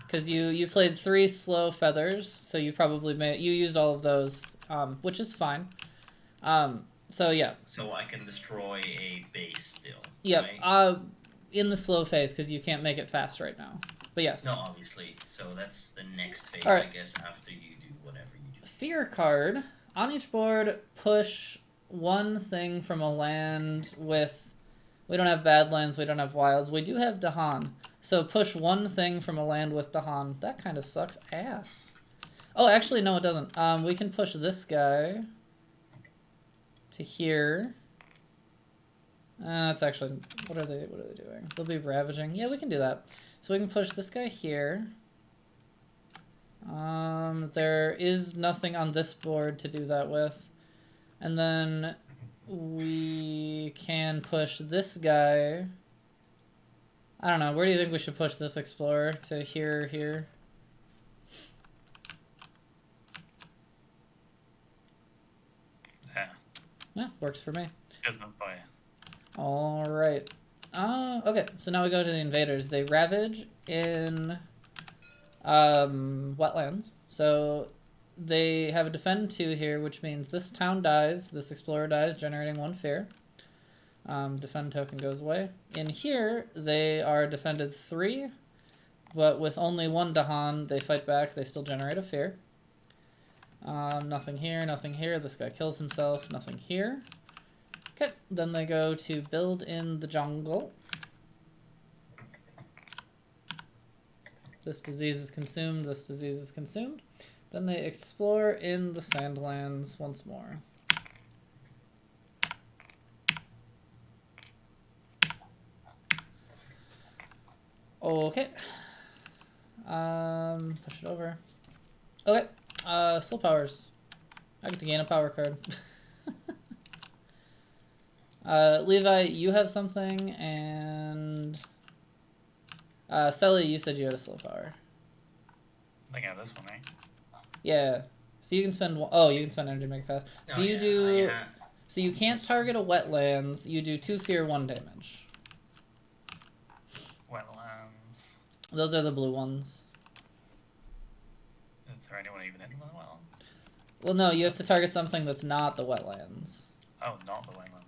Because you played 3 slow feathers, so you probably you used all of those, which is fine. So yeah. So I can destroy a base still. Yep. Right? In the slow phase, because you can't make it fast right now. But yes. No, obviously. So that's the next phase, right. I guess, after you do whatever you do. Fear card. On each board, push 1 thing from a land with... We don't have Badlands, we don't have Wilds. We do have Dahan. So push one thing from a land with Dahan. That kind of sucks ass. Oh, actually, no, it doesn't. We can push this guy to here. That's actually... What are they doing? They'll be ravaging. Yeah, we can do that. So we can push this guy here. There is nothing on this board to do that with. And then we can push this guy. I don't know. Where do you think we should push this explorer? To here, here? Yeah. Yeah, works for me. Doesn't buy it. Alright. Okay, so now we go to the invaders. They ravage in wetlands. So they have a defend 2 here, which means this town dies, this explorer dies, generating 1 fear. Defend token goes away. In here, they are defended 3, but with only 1 Dahan, they fight back, they still generate a fear. Nothing here, nothing here. This guy kills himself, nothing here. Okay, then they go to build in the jungle. This disease is consumed, this disease is consumed. Then they explore in the sandlands once more. Okay. Push it over. Okay. Slow powers. I get to gain a power card. Levi, you have something, and Selly, you said you had a slow power. I think I have this one, right? Yeah. So you can spend. Oh, you can spend energy to make it fast. So you do. So you can't target a wetlands. You do 2 fear, 1 damage. Wetlands. Those are the blue ones. Is there anyone even in the wetland? Well, no, you have to target something that's not the wetlands. Oh, not the wetland.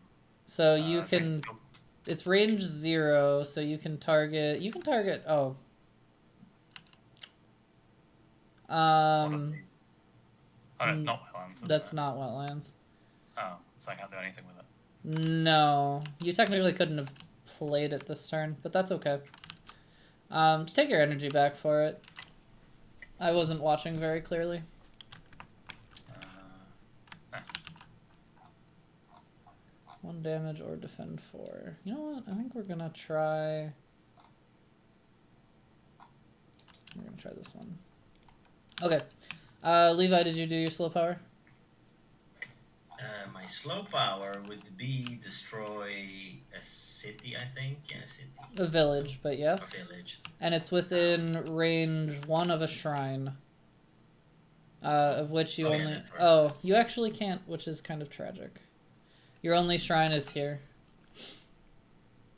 So you can. It's range 0, so you can target. You can target. Oh. Oh, it's not wetlands. That's not wetlands. Oh, so I can't do anything with it. No, you technically couldn't have played it this turn, but that's okay. Just take your energy back for it. I wasn't watching very clearly. 1 damage or defend 4. You know what? I think we're gonna try. We're gonna try this one. Okay. Levi, did you do your slow power? My slow power would be destroy a city, I think. Yeah, a city. A village, but yes. A village. And it's within range 1 of a shrine. Of which you only... Yeah, oh, you actually can't, which is kind of tragic. Your only shrine is here.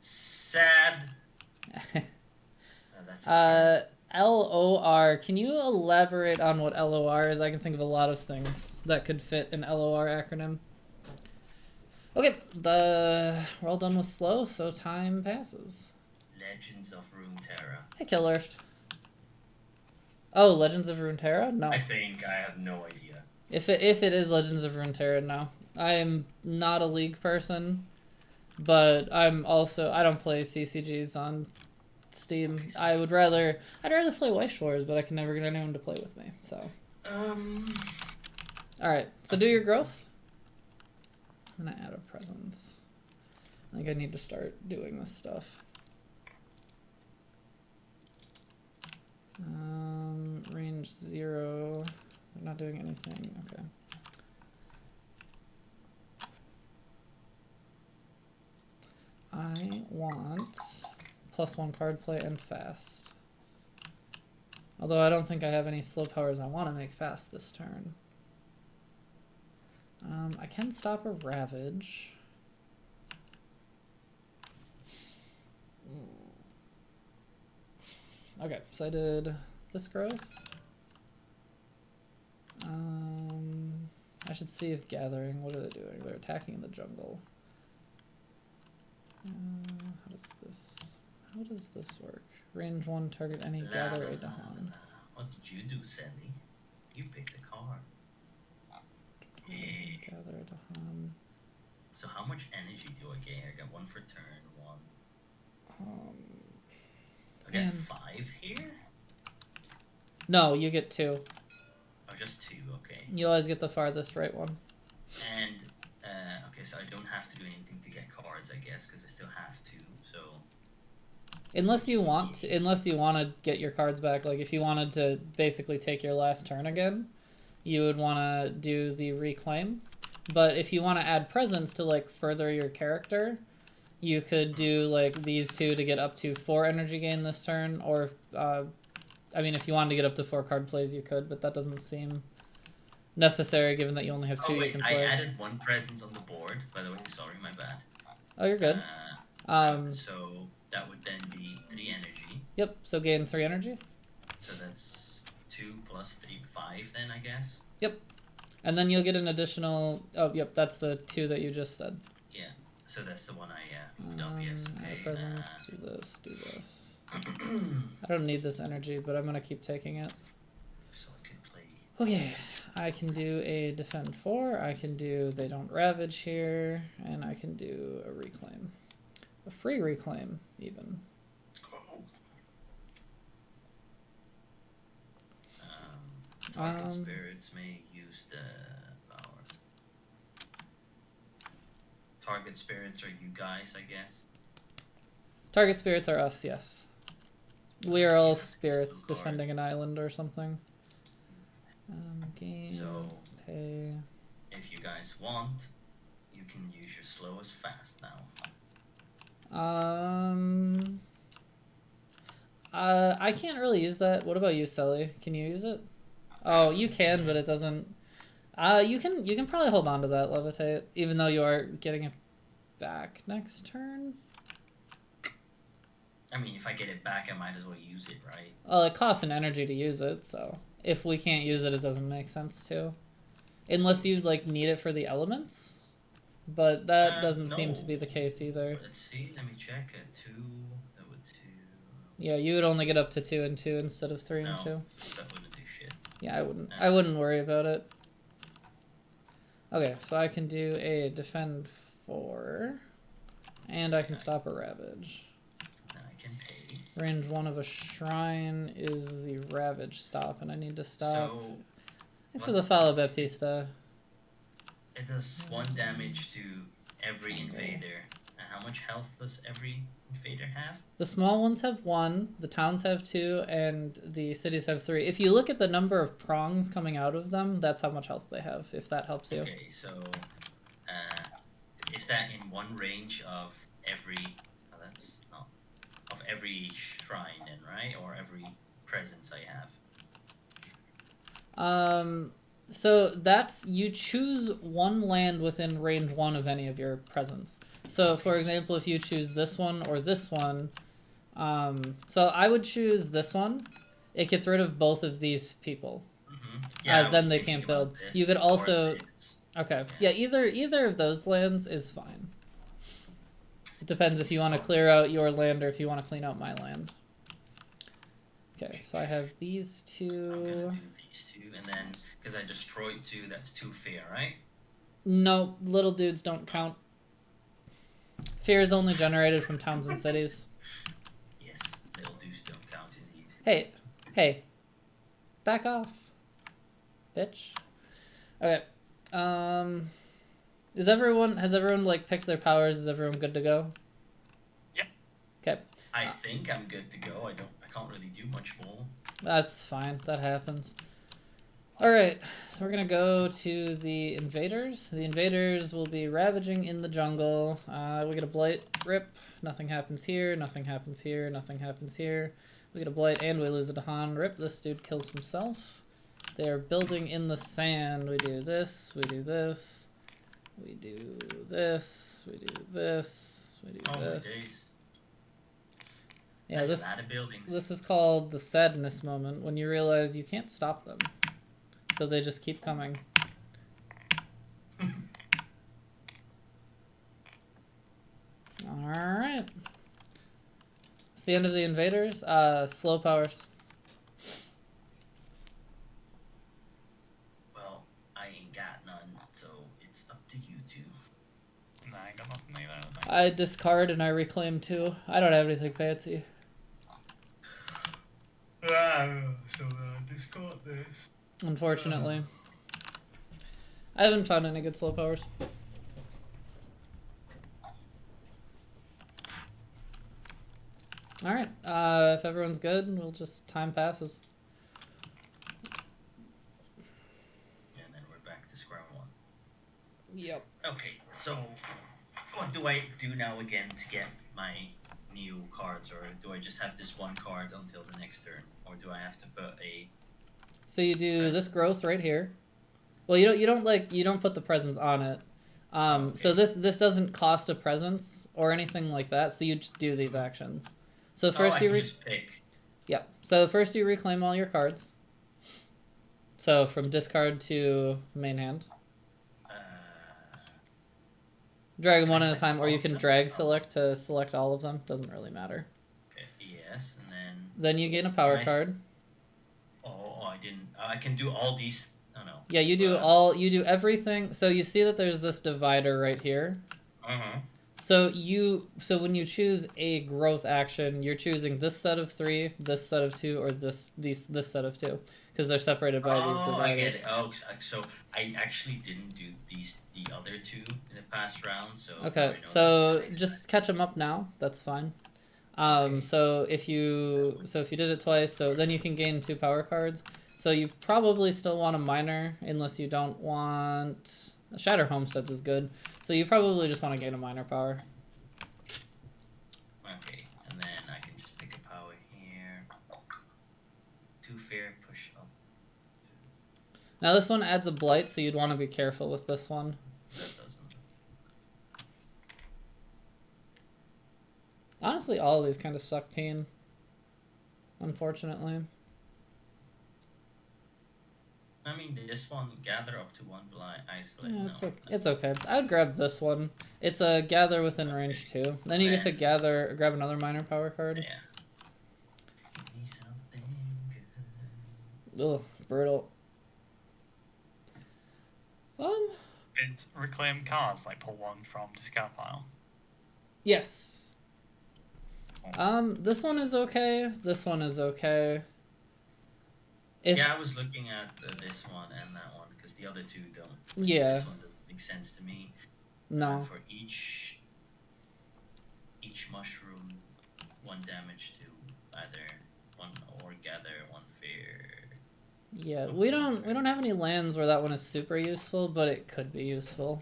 Sad. That's a LOR. Can you elaborate on what LOR is? I can think of a lot of things that could fit an LOR acronym. Okay, we're all done with slow, so time passes. Legends of Runeterra. Hey, Killurft. Oh, Legends of Runeterra? No. I think. I have no idea. If it is Legends of Runeterra, no. I am not a League person, but I'm also... I don't play CCGs on Steam. I'd rather play Weiss Wars, but I can never get anyone to play with me, so... Alright, so do your growth. I'm gonna add a presence. I think I need to start doing this stuff. Range 0. They're not doing anything. Okay. I want +1 card play and fast. Although I don't think I have any slow powers I want to make fast this turn. I can stop a Ravage. Okay, so I did this growth. I should see if Gathering, what are they doing? They're attacking the jungle. How does this work? Range 1, target any, gather a Dahan. What did you do, Sandy? You picked the card. Yeah. Gather a Dahan. So how much energy do I get? I got 1 for turn 1. I get 5 here? No, you get 2. Oh, just 2, okay. You always get the farthest right one. And, okay, so I don't have to do anything to get cards, I guess, because I still have to, so... Unless you want to get your cards back, like if you wanted to basically take your last turn again, you would want to do the reclaim. But if you want to add presence to like further your character, you could do like these 2 to get up to 4 energy gain this turn, or I mean if you wanted to get up to 4 card plays you could, but that doesn't seem necessary given that you only have 2 you can play. I added 1 presence on the board, by the way, sorry, my bad. Oh, you're good. So that would then be 3 energy. Yep, so gain 3 energy. So that's 2 plus 3, 5 then, I guess? Yep. And then you'll get an additional... Oh, yep, that's the 2 that you just said. Yeah, so that's the one I moved up, yes. Okay, presence, do this, do this. I don't need this energy, but I'm going to keep taking it. So I can play... Okay, I can do a defend 4, I can do they don't ravage here, and I can do a reclaim. A free reclaim, even. Target spirits may use the power. Target spirits are you guys, I guess? Target spirits are us, yes. We are all spirits defending an island or something. Game, so, pay. if you guys want, you can use your slow as fast now. I can't really use that. What about you, Sully? Can you use it? Oh, you can, but it doesn't. You can probably hold on to that levitate, even though you are getting it back next turn. I mean, if I get it back, I might as well use it, right? Well, it costs an energy to use it, so if we can't use it, it doesn't make sense to. Unless you like need it for the elements, but that doesn't seem to be the case either. Let's see. Let me check. 2. That would 2. Yeah, you would only get up to 2 and 2 instead of 3 and 2. That wouldn't do shit. Yeah, I wouldn't. I wouldn't worry about it. Okay, so I can do a defend 4, and I can stop a ravage. Then I can pay. Range 1 of a shrine is the ravage stop, and I need to stop. So, thanks for the follow, Baptista. It does 1 damage to every invader. And how much health does every invader have? The small ones have 1, the towns have 2, and the cities have 3. If you look at the number of prongs coming out of them, that's how much health they have, if that helps you. Okay, so is that in 1 range of every... Oh, that's... Oh, of every shrine then, right? Or every presence I have? So that's... You choose 1 land within range 1 of any of your presence. So, for example, if you choose this one or this one, so I would choose this one. It gets rid of both of these people. Yeah, then they can't build. You could also... Okay. Yeah, either of those lands is fine. It depends if you want to clear out your land or if you want to clean out my land. Okay, so I have these 2. I'm gonna do these 2, and then, because I destroyed 2, that's 2 fear, right? No, little dudes don't count. Fear is only generated from towns and cities. Yes, little dudes don't count indeed. Hey. Back off. Bitch. Okay. Has everyone like picked their powers? Is everyone good to go? Yep. Okay. I think I'm good to go. I can't really do much more. That's fine. That happens. Alright, so we're gonna go to the invaders. The invaders will be ravaging in the jungle. We get a blight, rip. Nothing happens here, nothing happens here, nothing happens here. We get a blight and we lose a Dahan, rip. This dude kills himself. They're building in the sand. We do this, we do this, we do this, we do this, we do this. Oh my days. Yeah, That's a lot of buildings. This is called the sadness moment, when you realize you can't stop them. So they just keep coming. Alright. It's the end of the invaders. Slow powers. Well, I ain't got none, so it's up to you two. Nah, I ain't got nothing either. I discard and I reclaim 2. I don't have anything fancy. got this. Unfortunately. I haven't found any good slow powers. Alright, if everyone's good, we'll just time passes. And then we're back to square one. Yep. Okay, so what do I do now again to get my new cards, or do I just have this one card until the next turn, or do I have to put a? So you do this growth right here. Well, you don't put the presence on it. Okay. So this doesn't cost a presence or anything like that. So you just do these actions. So first I can just pick. Yep. So first you reclaim all your cards. So from discard to main hand. Drag them one at a time, or you can drag select to select all of them. Doesn't really matter. Okay. Yes, and then. Then you gain a power card. Oh, I didn't. I can do all these. Oh no. Yeah, you do all. You do everything. So you see that there's this divider right here. So when you choose a growth action, you're choosing this set of 3, this set of 2, or this set of 2, because they're separated by these dividers. I get it. Oh, so I actually didn't do the other 2 in the past round. So okay, so just catch them up now. That's fine. Okay. So if you did it twice, so then you can gain 2 power cards. So you probably still want a minor, unless you don't want. Shatter Homesteads is good, so you probably just want to gain a minor power. Okay, and then I can just pick a power here. 2 fair, push up. Now this one adds a blight, so you'd want to be careful with this one. That doesn't. Honestly, all of these kind of suck pain, unfortunately. I mean, this one, gather up to 1 blind, isolate. Yeah, no. it's okay. I'd grab this one. It's a gather within range 2. Then you get to grab another minor power card. Yeah. Give me something good. Ugh, brutal. It's reclaim cards, like pull 1 from discard pile. Yes. This one is okay. This one is okay. Yeah, I was looking at this one and that one because the other 2 don't. Yeah. This one doesn't make sense to me. No. For each mushroom, 1 damage to either 1 or gather 1 fair. Yeah, we don't have any lands where that one is super useful, but it could be useful.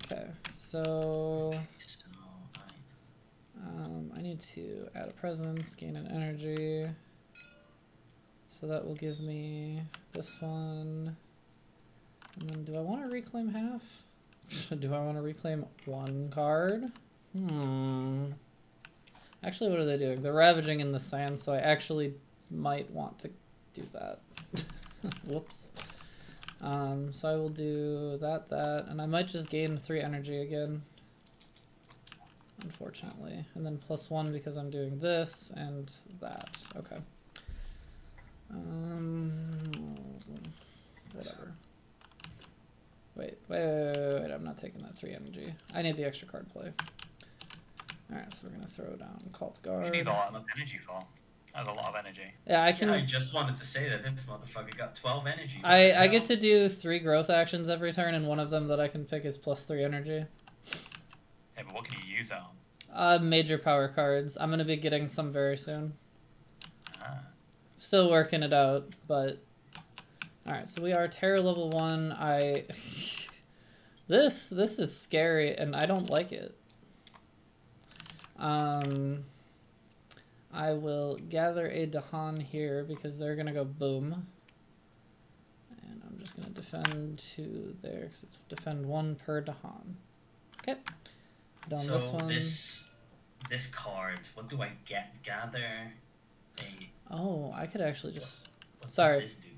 Okay, so I need to add a presence, gain an energy. So that will give me this one. And then do I want to reclaim half? Do I want to reclaim 1 card? Actually, what are they doing? They're ravaging in the sand, so I actually might want to do that. Whoops. So I will do that, and I might just gain 3 energy again. Unfortunately. And then +1 because I'm doing this and that. Okay. Whatever. Wait, I'm not taking that 3 energy. I need the extra card play. Alright, so we're gonna throw down Cult Guard. You need a lot of energy for. That's a lot of energy. Yeah, I can. Yeah, I just wanted to say that this motherfucker got 12 energy. I get to do 3 growth actions every turn, and one of them that I can pick is +3 energy. Yeah, but what can you use that on? Major power cards. I'm gonna be getting some very soon. Ah. Still working it out, but alright, so we are terror level 1. This is scary and I don't like it. I will gather a Dahan here because they're gonna go boom. And I'm just gonna defend 2 there because it's defend 1 per Dahan. Okay. Done So this one. This card, what do I gather? Oh, I could actually just. What Sorry. does this do?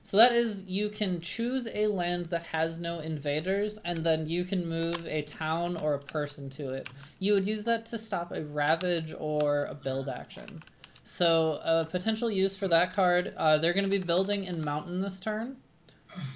So that is, you can choose a land that has no invaders, and then you can move a town or a person to it. You would use that to stop a ravage or a build action. So a potential use for that card, they're going to be building in mountain this turn.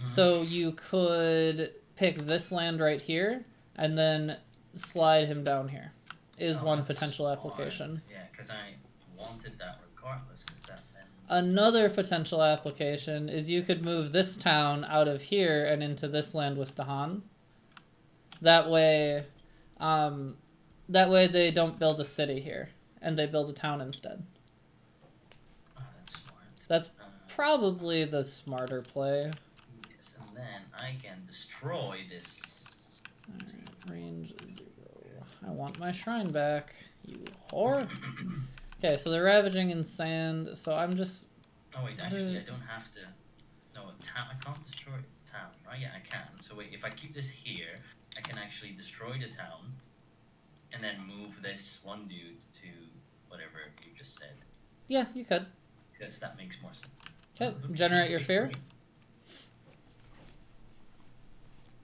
So you could pick this land right here, and then slide him down here. Is one potential application. Yeah, because I wanted that regardless, because that then... Another potential application is you could move this town out of here and into this land with Dahan. That way they don't build a city here, and they build a town instead. Oh, that's smart. That's probably the smarter play. Yes, and then I can destroy this. Alright, range 0. I want my shrine back, you whore. Okay, so they're ravaging in sand, so I'm just... Oh wait, actually I don't have to... No, I can't destroy town, right? Yeah, I can. So wait, if I keep this here, I can actually destroy the town, and then move this one dude to whatever you just said. Yeah, you could. Because that makes more sense. Okay, generate your fear.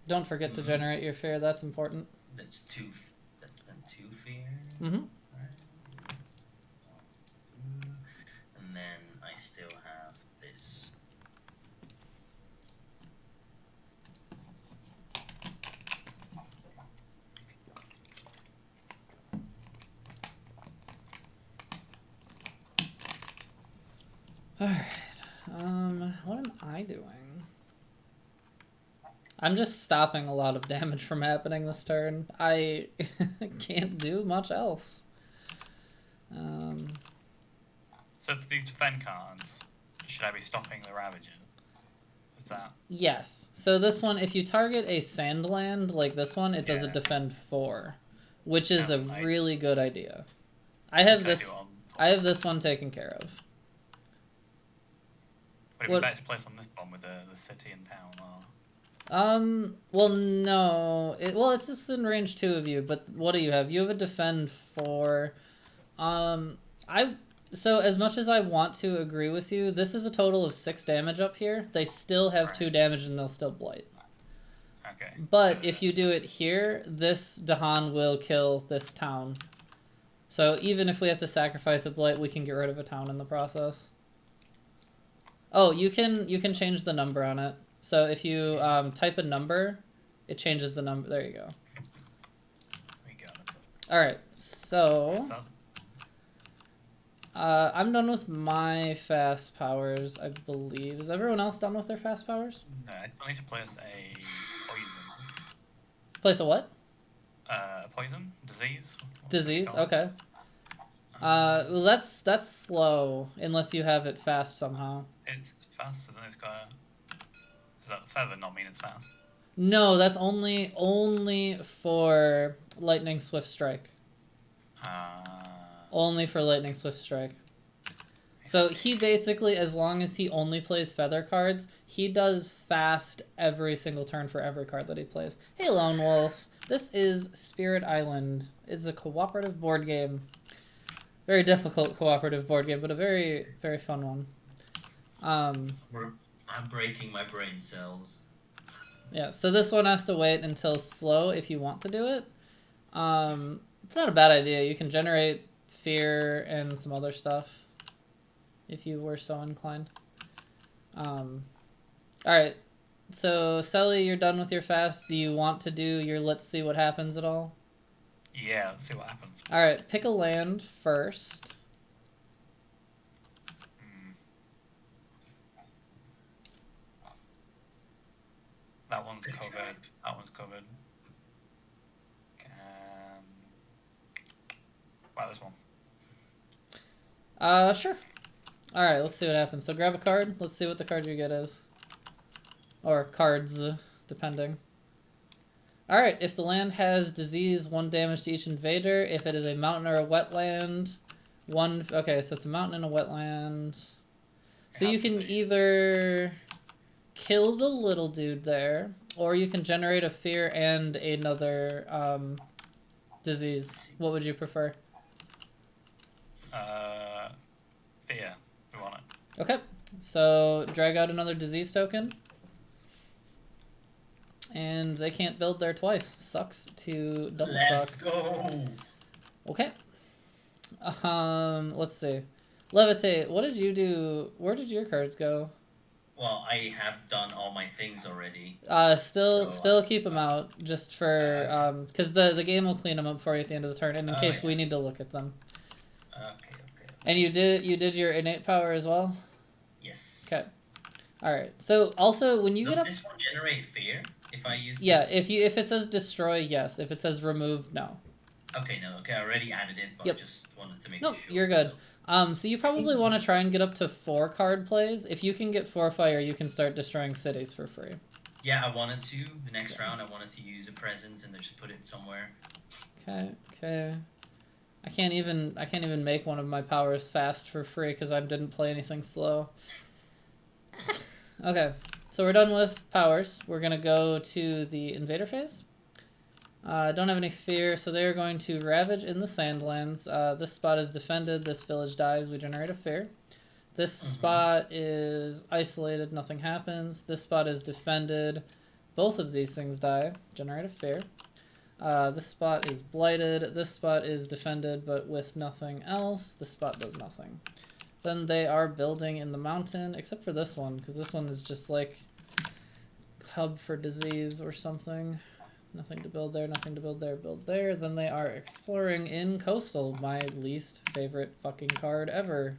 Don't forget to generate your fear, that's important. That's then 2 fear. Mm-hmm. And then I still have this. Alright, what am I doing? I'm just stopping a lot of damage from happening this turn. I can't do much else. So for these defend cards, should I be stopping the ravaging? Is that... Yes. So this one, if you target a sand land like this one, it does a defend 4, which is a really good idea. I have this one taken care of. Would it be better to place on this one with the city and town, or... Well, no. It's just in range 2 of you, but what do you have? You have a defend 4. So as much as I want to agree with you, this is a total of 6 damage up here. They still have 2 damage and they'll still blight. Okay. But if you do it here, this Dahan will kill this town. So even if we have to sacrifice a blight, we can get rid of a town in the process. Oh, you can change the number on it. So if you type a number, it changes the number. There you go. We got it. Alright, so... I'm done with my fast powers, I believe. Is everyone else done with their fast powers? No, I still need to place a poison. Place a what? Poison? Disease? Disease, okay. Well, that's slow, unless you have it fast somehow. It's fast, isn't it? It's got a... Does that feather not mean it's fast? No, that's only for Lightning Swift Strike. Only for Lightning Swift Strike. So he basically, as long as he only plays feather cards, he does fast every single turn for every card that he plays. Hey, Lone Wolf. This is Spirit Island. It's a cooperative board game. Very difficult cooperative board game, but a very, very fun one. I'm breaking my brain cells. Yeah, so this one has to wait until slow if you want to do it. It's not a bad idea. You can generate fear and some other stuff if you were so inclined. Alright, so Selly, you're done with your fast. Do you want to do your let's see what happens at all? Yeah, let's see what happens. Alright, pick a land first. That one's covered. That one's covered. Wow, this one. Sure. Alright, let's see what happens. So grab a card. Let's see what the card you get is. Or cards, depending. Alright, if the land has disease, 1 damage to each invader. If it is a mountain or a wetland, 1... Okay, so it's a mountain and a wetland. So you can either kill the little dude there, or you can generate a fear and another disease. What would you prefer? Fear. We want it. Okay, so drag out another disease token. And they can't build there twice. Sucks to double Let's suck. go! Okay. Let's see. Levitate, what did you do? Where did your cards go? Well, I have done all my things already. Still keep them out, just for, because the game will clean them up for you at the end of the turn, and in case we need to look at them. Okay. And you did your innate power as well? Yes. Okay. All right. So also when you Does get up, this one generate fear if I use? yeah, this? if it says destroy, yes. If it says remove, no. Okay, no, okay, I already added it, but Yep. I just wanted to make Nope, sure. you're good. So you probably want to try and get up to 4 card plays. If you can get 4 fire, you can start destroying cities for free. Yeah, I wanted to. The next round, I wanted to use a presence and just put it somewhere. Okay, okay. I can't even make one of my powers fast for free because I didn't play anything slow. Okay, so we're done with powers. We're gonna go to the Invader Phase. Don't have any fear, so they're going to ravage in the Sandlands. This spot is defended. This village dies. We generate a fear. This spot is isolated. Nothing happens. This spot is defended. Both of these things die. Generate a fear. This spot is blighted. This spot is defended, but with nothing else. This spot does nothing. Then they are building in the mountain, except for this one, because this one is just like hub for disease or something. Nothing to build there, nothing to build there, build there. Then they are exploring in coastal, my least favorite fucking card ever.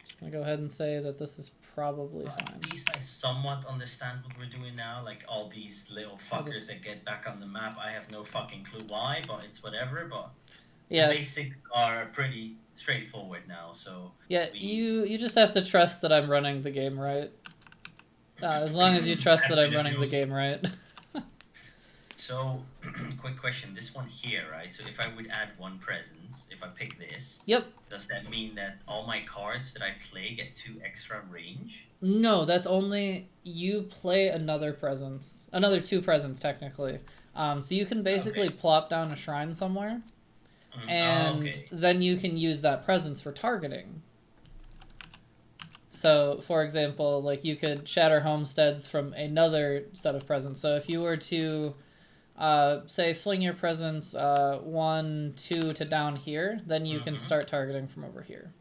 Just gonna go ahead and say that this is probably fine. At least I somewhat understand what we're doing now. Like all these little fuckers that get back on the map, I have no fucking clue why, but it's whatever. But yes. The basics are pretty straightforward now. So yeah, you just have to trust that I'm running the game right. As long as you trust that I'm running the game right. So, quick question. This one here, right? So if I would add 1 presence, if I pick this, yep. Does that mean that all my cards that I play get 2 extra range? No, that's only you play another presence. Another 2 presence, technically. So you can basically plop down a shrine somewhere, and then you can use that presence for targeting. So, for example, like you could shatter homesteads from another set of presents. So if you were to, say, fling your presence 1, 2 to down here, then you can start targeting from over here.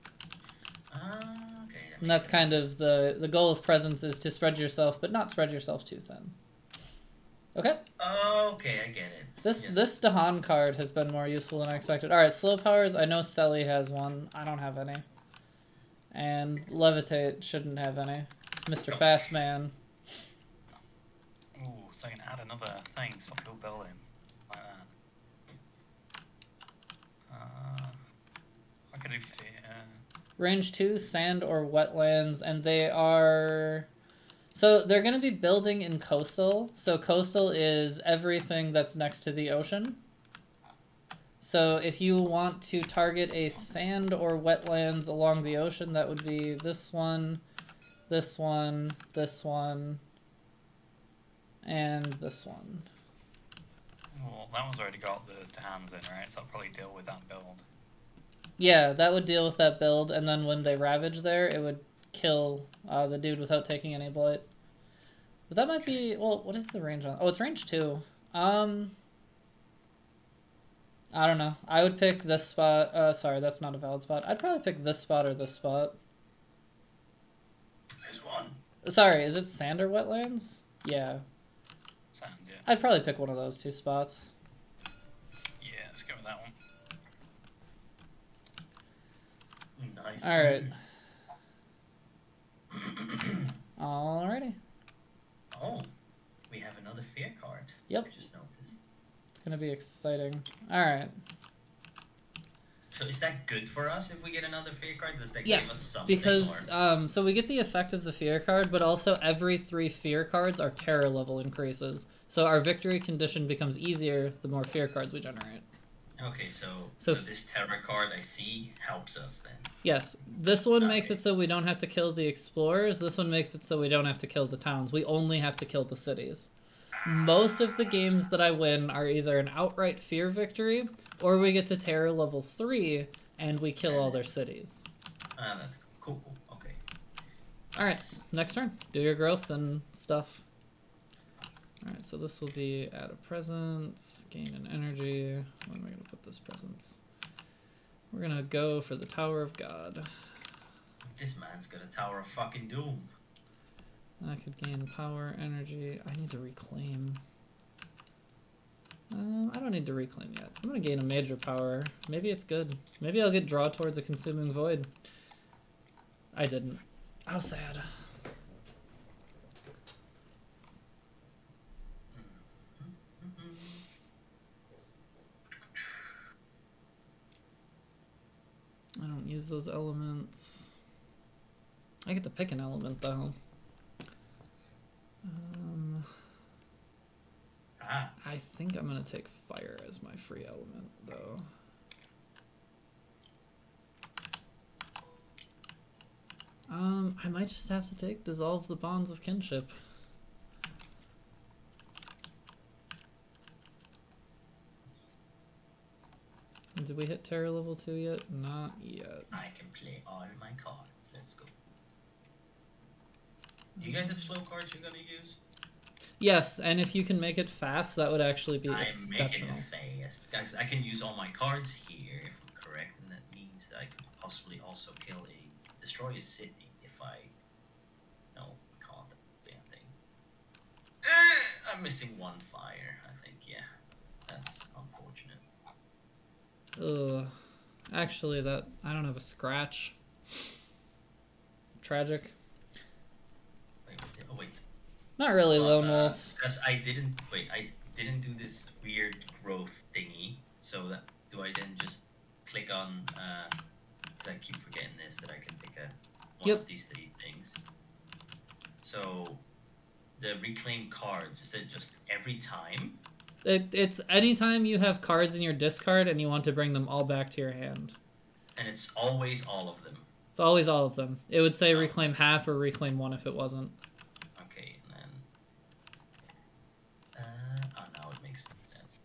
Okay. And that's kind of the goal of presence, is to spread yourself, but not spread yourself too thin. Okay? Okay, I get it. This Dahan card has been more useful than I expected. Alright, slow powers. I know Selly has one. I don't have any. And Levitate shouldn't have any. Mr. Fastman. Ooh, so I can add another thing, so I can build him. Like that. I could do Range 2, sand or wetlands, and they are... So they're going to be building in coastal. So coastal is everything that's next to the ocean. So if you want to target a sand or wetlands along the ocean, that would be this one, this one, this one, and this one. Well, that one's already got those to hands in, right? So I'll probably deal with that build. Yeah, that would deal with that build, and then when they ravage there, it would kill the dude without taking any blight. But that might be... Well, what is the range on... Oh, it's range 2. I don't know. I would pick this spot. Sorry, that's not a valid spot. I'd probably pick this spot or this spot. There's one. Sorry, is it sand or wetlands? Yeah. Sand, yeah. I'd probably pick one of those 2 spots. Yeah, let's go with that one. Nice. Alright. Alrighty. Oh, we have another fear card. Yep. I just noticed. It's gonna be exciting. Alright. So is that good for us if we get another fear card? Does that give us something? Because so we get the effect of the fear card, but also every 3 fear cards our terror level increases. So our victory condition becomes easier the more fear cards we generate. Okay, so this terror card I see helps us then. Yes, this one makes it so we don't have to kill the explorers. This one makes it so we don't have to kill the towns. We only have to kill the cities. Most of the games that I win are either an outright fear victory, or we get to terror level 3 and we kill all their cities. That's cool. Okay. Alright, next turn. Do your growth and stuff. Alright, so this will be add a presence, gain an energy. When am I going to put this presence? We're going to go for the Tower of God. This man's got a Tower of fucking Doom. I could gain power, energy. I need to reclaim. I don't need to reclaim yet. I'm gonna gain a major power. Maybe it's good. Maybe I'll get draw towards a consuming void. I didn't. How sad. I don't use those elements. I get to pick an element though. I think I'm gonna take fire as my free element though. I might just have to take dissolve the bonds of kinship. Did we hit terror level 2 yet? Not yet. I can play all my cards. Let's go. You guys have slow cards you're gonna use? Yes, and if you can make it fast, that would actually be exceptional. I'm making it fast. Guys, I can use all my cards here if I'm correct, and that means that I could possibly also destroy a city if I... No, I can't do anything. I'm missing one fire, I think, yeah. That's unfortunate. Ugh. Actually, I don't have a scratch. Tragic. Wait. Not really, Lone Wolf. Because I didn't do this weird growth thingy. So do I then just click on? Because I keep forgetting this, that I can pick one of these 3 things. So the reclaim cards, is it just every time? It's anytime you have cards in your discard and you want to bring them all back to your hand. And it's always all of them. It's always all of them. It would say reclaim half or reclaim 1 if it wasn't. Okay, and then now it makes sense.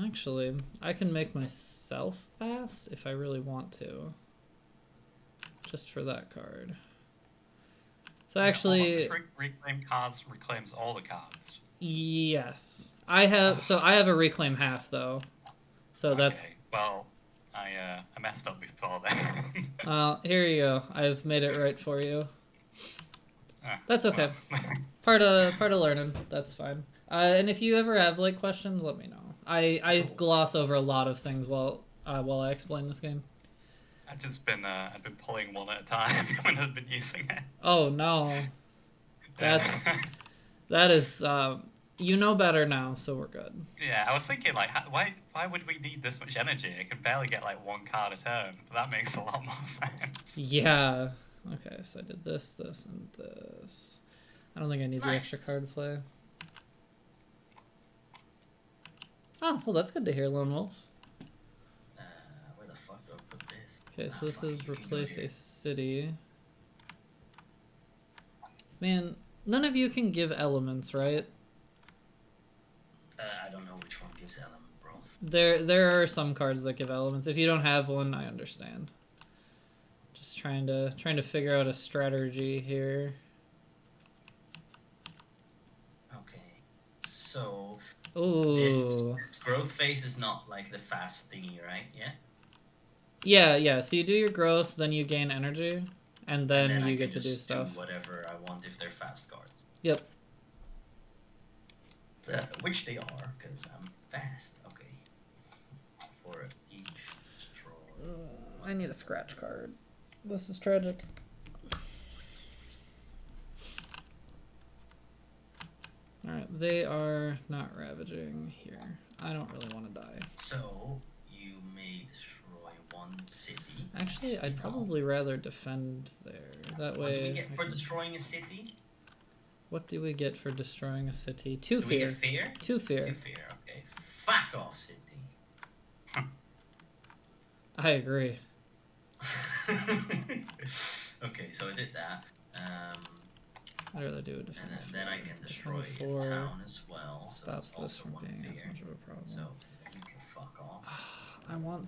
Actually, I can make myself fast if I really want to. Just for that card. So actually, reclaim cards reclaims all the cards. Yes, I have. So I have a reclaim half though. So that's. Well, I messed up before then. Here you go. I've made it right for you. That's okay. Part of learning. That's fine. And if you ever have like questions, let me know. I gloss over a lot of things while I explain this game. I've pulling one at a time when I've been using it. Oh no, that is you know better now, so we're good. Yeah, I was thinking like, why would we need this much energy? I can barely get like 1 card a turn, but that makes a lot more sense. Yeah. Okay, so I did this, and this. I don't think I need the extra card play. Oh, well, that's good to hear, Lone Wolf. Where the fuck do I put this? Okay, so this is replace a city. Man, none of you can give elements, right? I don't know which one gives element, bro. There are some cards that give elements. If you don't have one, I understand. Just trying to figure out a strategy here. Okay, so ooh. This growth phase is not like the fast thingy, right? Yeah. Yeah. So you do your growth, then you gain energy, and then you get to do stuff. Do whatever I want if they're fast cards. Yep. Which they are, because I'm fast. Okay. For each destroy. I need a scratch card. This is tragic. Alright, they are not ravaging here. I don't really want to die. So, you may destroy 1 city. Actually, I'd probably rather defend there. That way... What do we get for destroying a city? What do we get for destroying a city? 2 fear. We get fear? 2 fear. 2 fear, okay. Fuck off, city. I agree. Okay, so I did that. I'd rather do a defend. And then I can destroy a town as well. So stops that's this from also being 1 as fear. much of a problem. So you can fuck off. I want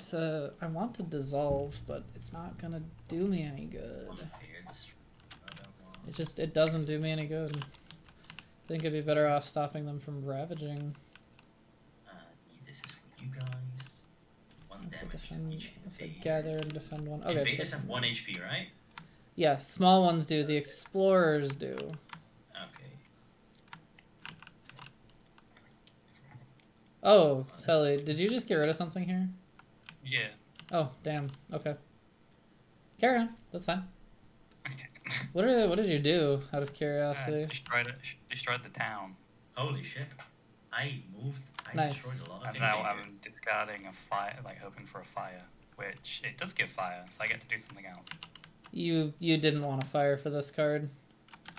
to dissolve, but it's not gonna do me any good. 1 fear, It doesn't do me any good. I think I'd be better off stopping them from ravaging. This is for you guys. 1 damage to each Let's invader. gather and defend 1. Okay. Invaders have 1 HP, right? Yeah, small ones do. The explorers do. Okay. Oh, Sally, did you just get rid of something here? Yeah. Oh, damn. Okay. Carry on. That's fine. Okay. What did you do, out of curiosity? Destroyed the town. Holy shit. I Nice. destroyed a lot of And now Invader. I'm discarding a fire, like hoping for a fire, which it does give fire, so I get to do something else. You didn't want to fire for this card.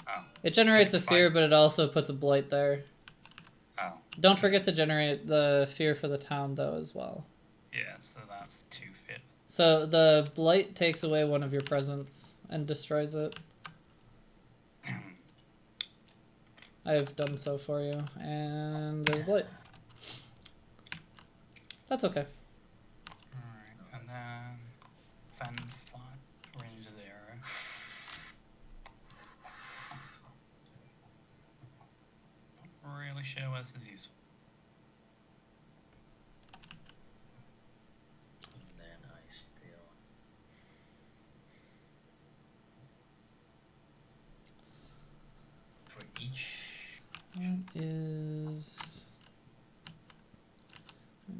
Oh. It generates a fear, but it also puts a blight there. Oh. Don't forget to generate the fear for the town, though, as well. Yeah, so that's 2 fit. So the blight takes away one of your presents and destroys it. I have done so for you, and there's blight. That's okay. Alright, and then Fan Flat, range 0. Not really sure where this is useful. And then I still... For each... What is...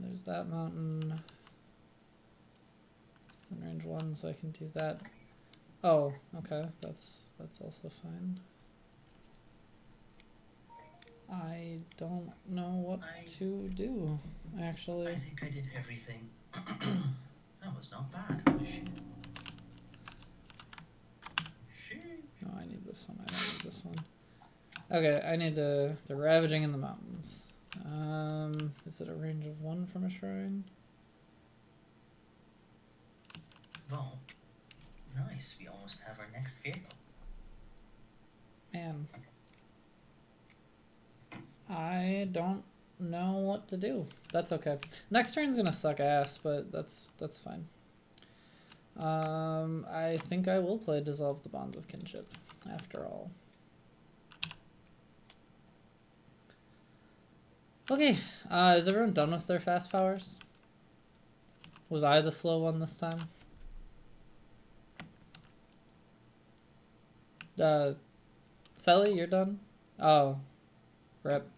There's that mountain. It's in range 1, so I can do that. Oh, okay. That's also fine. I don't know what to do, actually. I think I did everything. That was not bad. Holy shit. Shit. No, I need this one. I don't need this one. Okay, I need the ravaging in the mountains. Is it a range of 1 from a shrine? Well, nice. We almost have our next vehicle. Man. I don't know what to do. That's okay. Next turn's gonna suck ass, but that's fine. I think I will play Dissolve the Bonds of Kinship, after all. Okay, is everyone done with their fast powers? Was I the slow one this time? Sally, you're done? Oh, rip.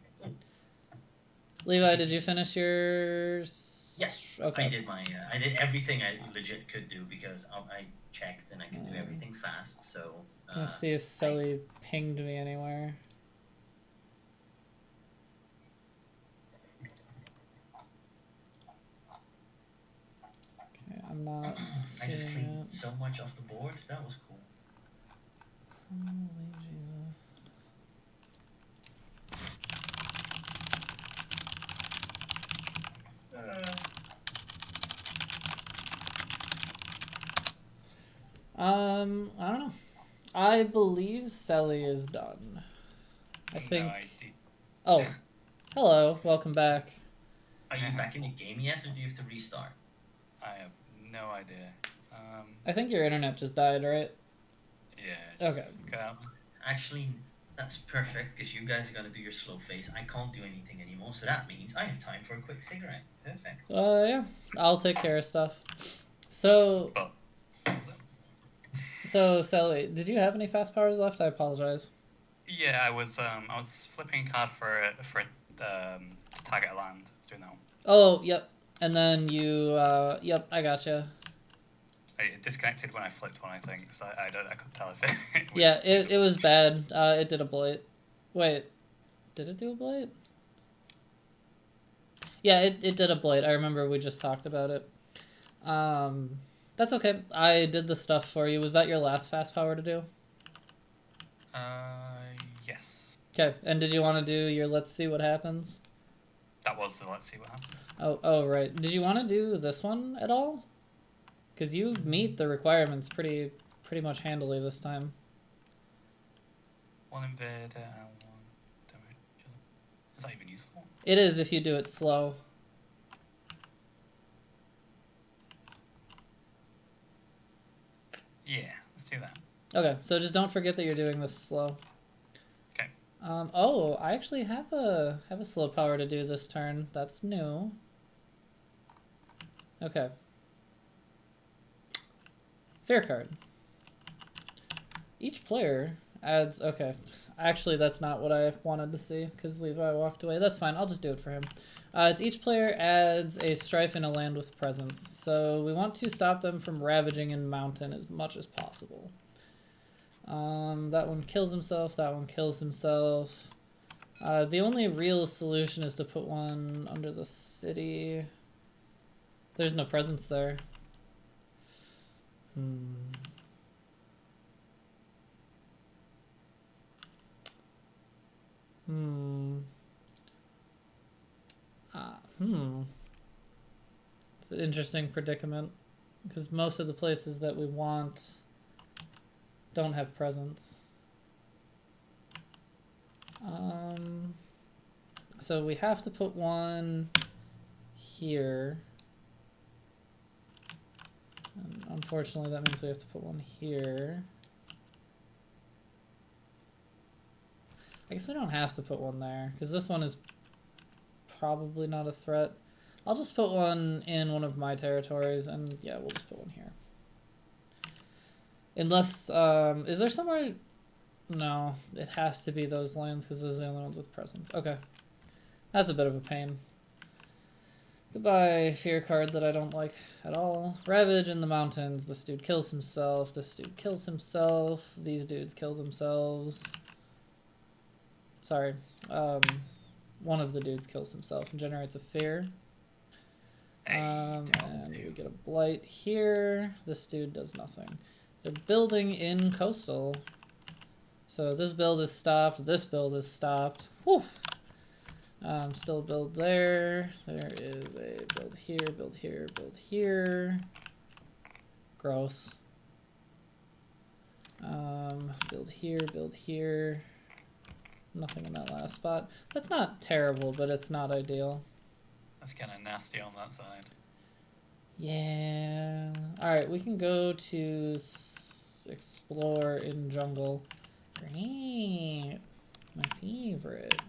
Levi, did you finish yours? Yeah. Okay. I did my. I did everything I legit could do because I checked and I could do everything fast. So. Let's see if Sally pinged me anywhere. Okay, I'm not. I just seeing cleaned it. so much off the board. That was cool. Holy Jesus. I don't know. I believe Sally is done. I think. No, I did. Oh, hello. Welcome back. Are you back in the game yet, or do you have to restart? I have no idea. I think your internet just died, right? Yeah. Okay. Cut out. Actually, that's perfect because you guys are gonna do your slow phase. I can't do anything anymore, so that means I have time for a quick cigarette. Perfect. Yeah. I'll take care of stuff. So, Sally, did you have any fast powers left? I apologize. Yeah, I was flipping a card for target land. Doing that one. Oh, yep. And then you, yep, I gotcha. It disconnected when I flipped one, I think, so I couldn't tell if it was... Yeah, it was bad. It did a blight. Wait, did it do a blight? Yeah, it did a blight. I remember we just talked about it. That's okay. I did the stuff for you. Was that your last fast power to do? Yes. Okay, and did you want to do your let's see what happens? That was the let's see what happens. Oh, right. Did you want to do this one at all? Because you meet the requirements pretty much handily this time. 1 Invader, 1 Domination. Is that even useful? It is if you do it slow. Yeah, let's do that. Okay, so just don't forget that you're doing this slow. Okay. Oh, I actually have a slow power to do this turn. That's new. Okay. Fair card. Each player adds... Okay. Actually, that's not what I wanted to see, because Levi walked away. That's fine. I'll just do it for him. It's each player adds a strife in a land with presence. So we want to stop them from ravaging in mountain as much as possible. That one kills himself. That one kills himself. The only real solution is to put one under the city. There's no presence there. It's an interesting predicament, because most of the places that we want don't have presence. So we have to put one here. And unfortunately, that means we have to put one here. I guess we don't have to put one there, because this one is probably not a threat. I'll just put one in one of my territories, and yeah, we'll just put one here. Unless, is there somewhere... No, it has to be those lands, because those are the only ones with presence. Okay. That's a bit of a pain. Goodbye, fear card that I don't like at all. Ravage in the mountains. This dude kills himself. This dude kills himself. These dudes kill themselves. Sorry. One of the dudes kills himself and generates a fear. And we get a blight here. This dude does nothing. They're building in coastal. So this build is stopped. This build is stopped. Whew. Still a build there. There is a build here, build here, build here. Gross. Build here, build here. Nothing in that last spot. That's not terrible, but it's not ideal. That's kind of nasty on that side. Yeah. Alright, we can go to explore in jungle. Great. My favorite.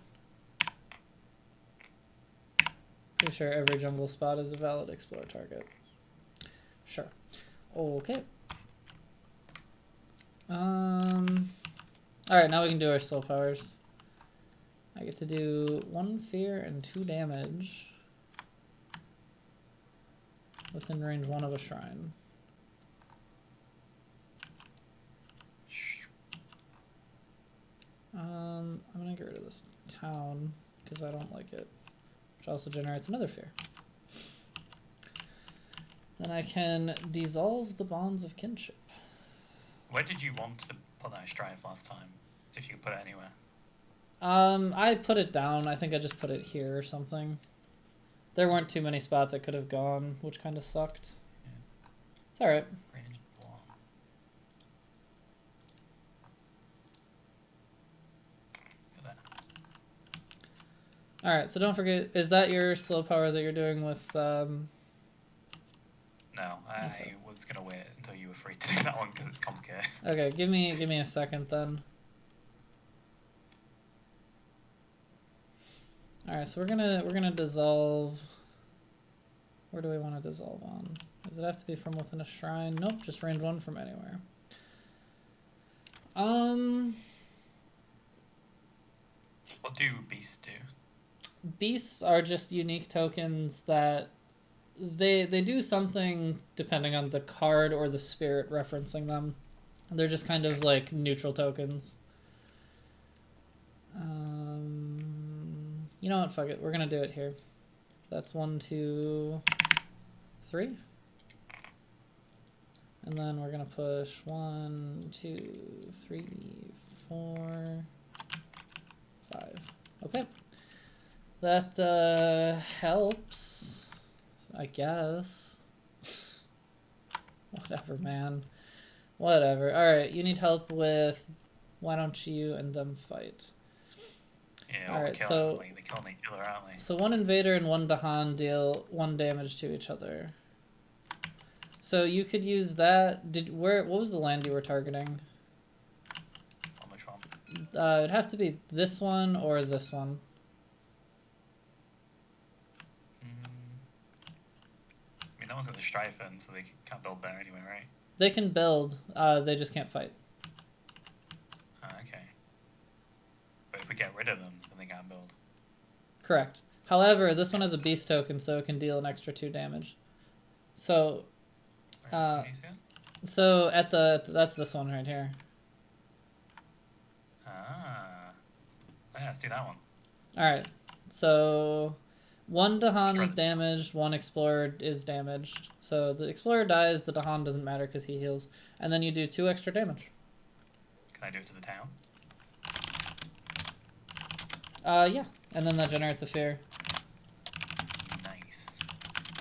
Pretty sure every jungle spot is a valid explore target. Sure. Okay. Alright, now we can do our slow powers. I get to do 1 fear and 2 damage within range 1 of a shrine. I'm gonna get rid of this town because I don't like it, which also generates another fear. Then I can dissolve the bonds of kinship. Where did you want to put that strife last time? If you could put it anywhere. I put it down. I think I just put it here or something. There weren't too many spots I could have gone, which kind of sucked. Yeah. It's alright. Range 1. Look at that. Alright, so don't forget, is that your slow power that you're doing with, No, I was going to wait until you were free to do that one because it's complicated. Okay, give me a second then. Alright, so we're gonna dissolve. Where do we want to dissolve on? Does it have to be from within a shrine? Nope, just range 1 from anywhere. What do beasts do? Beasts are just unique tokens that they do something depending on the card or the spirit referencing them. They're just kind of like neutral tokens. You know what? Fuck it. We're gonna do it here. That's 1, 2, 3. And then we're gonna push 1, 2, 3, 4, 5. Okay. That helps, I guess. Whatever, man. Whatever. Alright, you need help with... Why don't you and them fight? Yeah, Alright, they're so... killing each other, aren't they? So 1 Invader and 1 Dahan deal 1 damage to each other. So you could use that... What was the land you were targeting? On which one? It'd have to be this one or this one. I mean, that one's got the strife in, so they can't build there anyway, right? They can build, they just can't fight. Correct. However, this one has a beast token, so it can deal an extra 2 damage. So, so at that's this one right here. Ah. Oh, yeah, let's do that one. Alright, so 1 Dahan is damaged, 1 Explorer is damaged. So the Explorer dies, the Dahan doesn't matter because he heals. And then you do 2 extra damage. Can I do it to the town? Yeah. And then that generates a fear. Nice.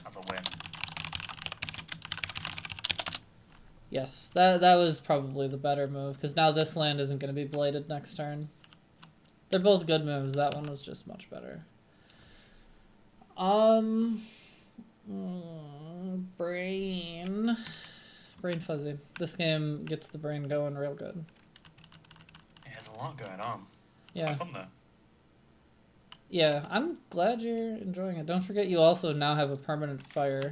That's a win. Yes, that was probably the better move, because now this land isn't going to be bladed next turn. They're both good moves. That one was just much better. Brain fuzzy. This game gets the brain going real good. It has a lot going on. Yeah. Quite fun though. Yeah, I'm glad you're enjoying it. Don't forget you also now have a permanent fire.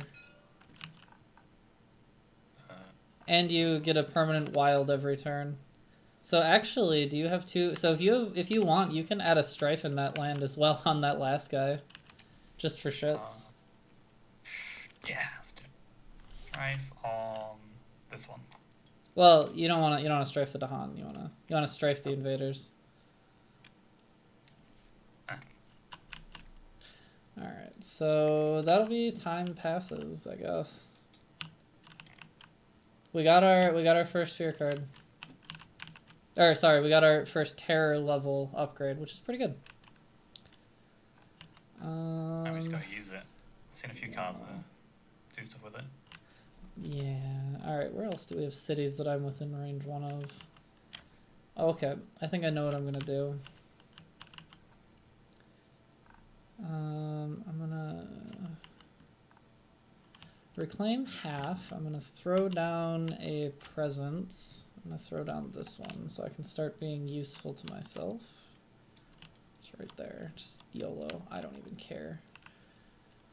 And you get a permanent wild every turn. So actually, do you have 2? So if you want, you can add a Strife in that land as well on that last guy. Just for shits. Yeah, let's do it. Strife on this one. Well, you don't want to Strife the Dahan. You want to Strife the invaders. Alright, so that'll be time passes, I guess. We got our first fear card. Or sorry, we got our first terror level upgrade, which is pretty good. We just gotta use it. I've seen a few cards that do stuff with it. Yeah. Alright, where else do we have cities that I'm within range 1 of? Okay, I think I know what I'm gonna do. I'm gonna reclaim half. I'm gonna throw down a presence. I'm gonna throw down this one so I can start being useful to myself. It's right there. Just YOLO. I don't even care.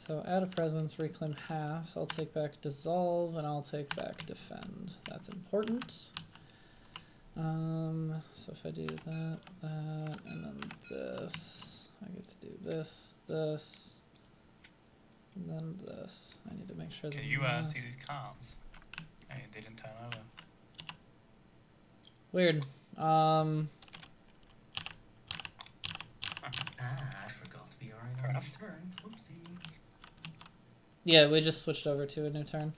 So add a presence, reclaim half. So I'll take back dissolve and I'll take back defend. That's important. So if I do that, and then this, I get to do this, and then this. I need to make sure that. Can you see these cards? Hey, they didn't turn over. Weird. I forgot we are in our turn. Oopsie. Yeah, we just switched over to a new turn.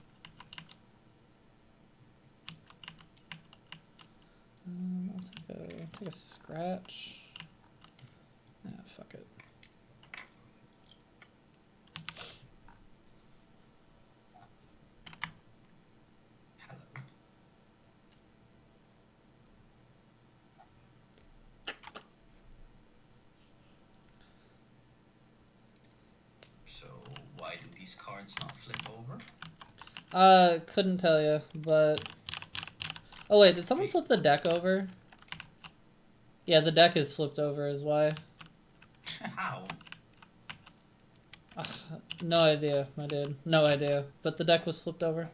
I'll take a scratch. Ah, fuck it. Hello. So why do these cards not flip over? Couldn't tell you, but... Oh wait, did someone flip the deck over? Yeah, the deck is flipped over is why. How? No idea, my dude. No idea. But the deck was flipped over.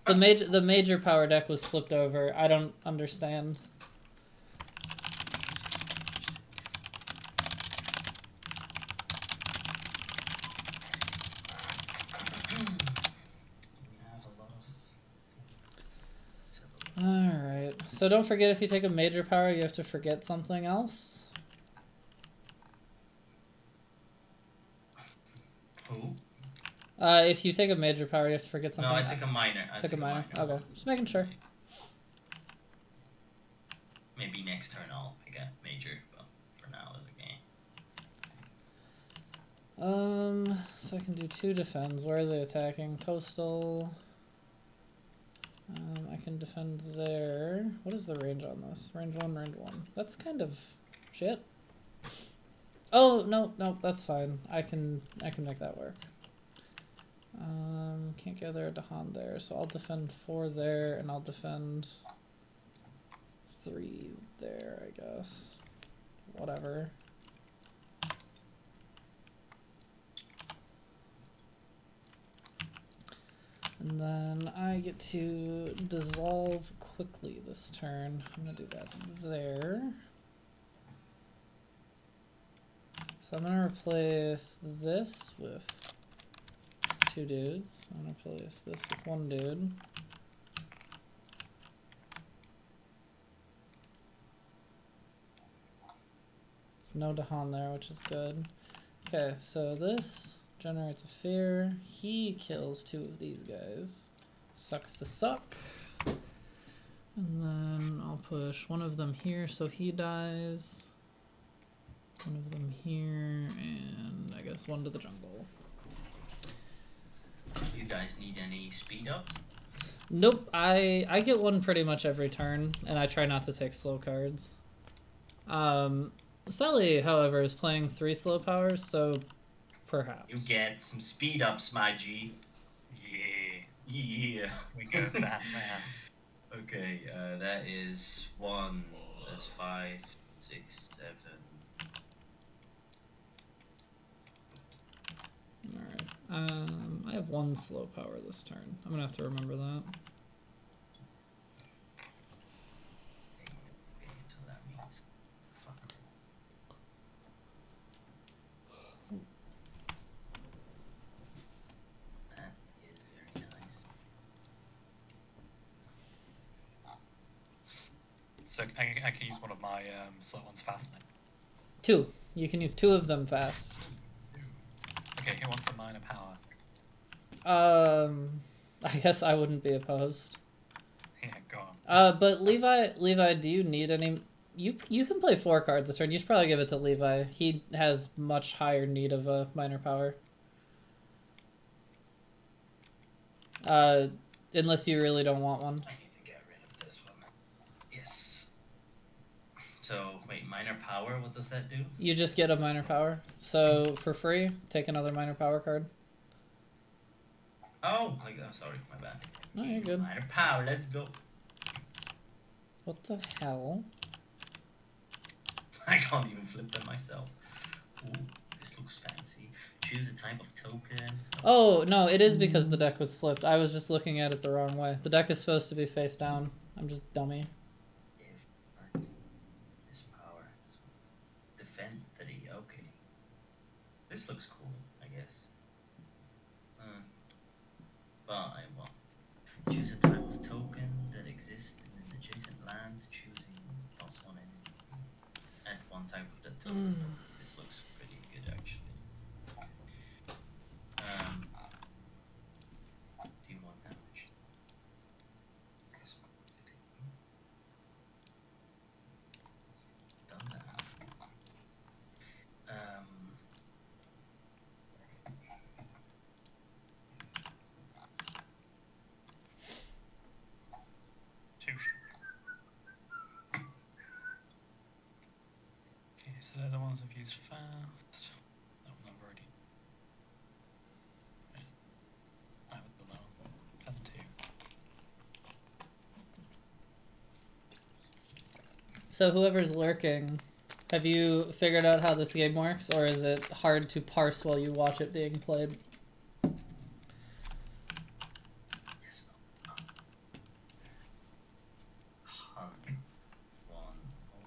The major power deck was flipped over. I don't understand. Alright. So don't forget, if you take a major power, you have to forget something else. Who? If you take a major power, you have to forget something. No, I took a minor. I took a minor. Okay, just making sure. Maybe next turn I'll pick a major, but for now it's okay. So I can do 2 defends. Where are they attacking? Coastal. I can defend there. What is the range on this? Range 1, range 1. That's kind of shit. Oh, no, that's fine. I can make that work. Can't gather a Dahan there, so I'll defend 4 there, and I'll defend 3 there, I guess. Whatever. And then I get to dissolve quickly this turn. I'm gonna do that there. So I'm gonna replace this with 2 dudes. I'm gonna replace this with 1 dude. There's no Dahan there, which is good. Okay, so this generates a fear. He kills 2 of these guys. Sucks to suck. And then I'll push one of them here so he dies. One of them here, and I guess 1 to the jungle. You guys need any speed ups? Nope, I get 1 pretty much every turn, and I try not to take slow cards. Sally, however, is playing 3 slow powers, so perhaps. You get some speed ups, my G. Yeah. We go fast, man. Okay, that is 1, that's 5, 6, 7. Alright, I have 1 slow power this turn. I'm gonna have to remember that. Okay, so that means fuck. That is very nice. So I can use one of my slow ones fast now. 2. You can use 2 of them fast. Okay, who wants a minor power? I guess I wouldn't be opposed. Yeah, go on. But Levi, do you need any? You can play 4 cards a turn. You should probably give it to Levi. He has much higher need of a minor power. Unless you really don't want one. I need to get rid of this one. Yes. So, wait, minor power, what does that do? You just get a minor power. So, for free, take another minor power card. Oh, like, oh, sorry, my bad. No, you're good. Minor power, let's go. What the hell? I can't even flip them myself. Ooh, this looks fancy. Choose a type of token. Oh, no, it is because the deck was flipped. I was just looking at it the wrong way. The deck is supposed to be face down. I'm just dummy. If this power, this one. Defend 3, okay. This looks cool, I guess. Buy 1. Choose a type of token that exists in an adjacent land, choosing +1 enemy. Add 1 type of that token. This looks pretty good, actually. Do you want damage? Guess what to do. Done that. Okay, so they're the ones I've used fast. That one I've already. Wait, I would go now. 10-2. So whoever's lurking, have you figured out how this game works, or is it hard to parse while you watch it being played? Yes, no. Hun. 1. Oh,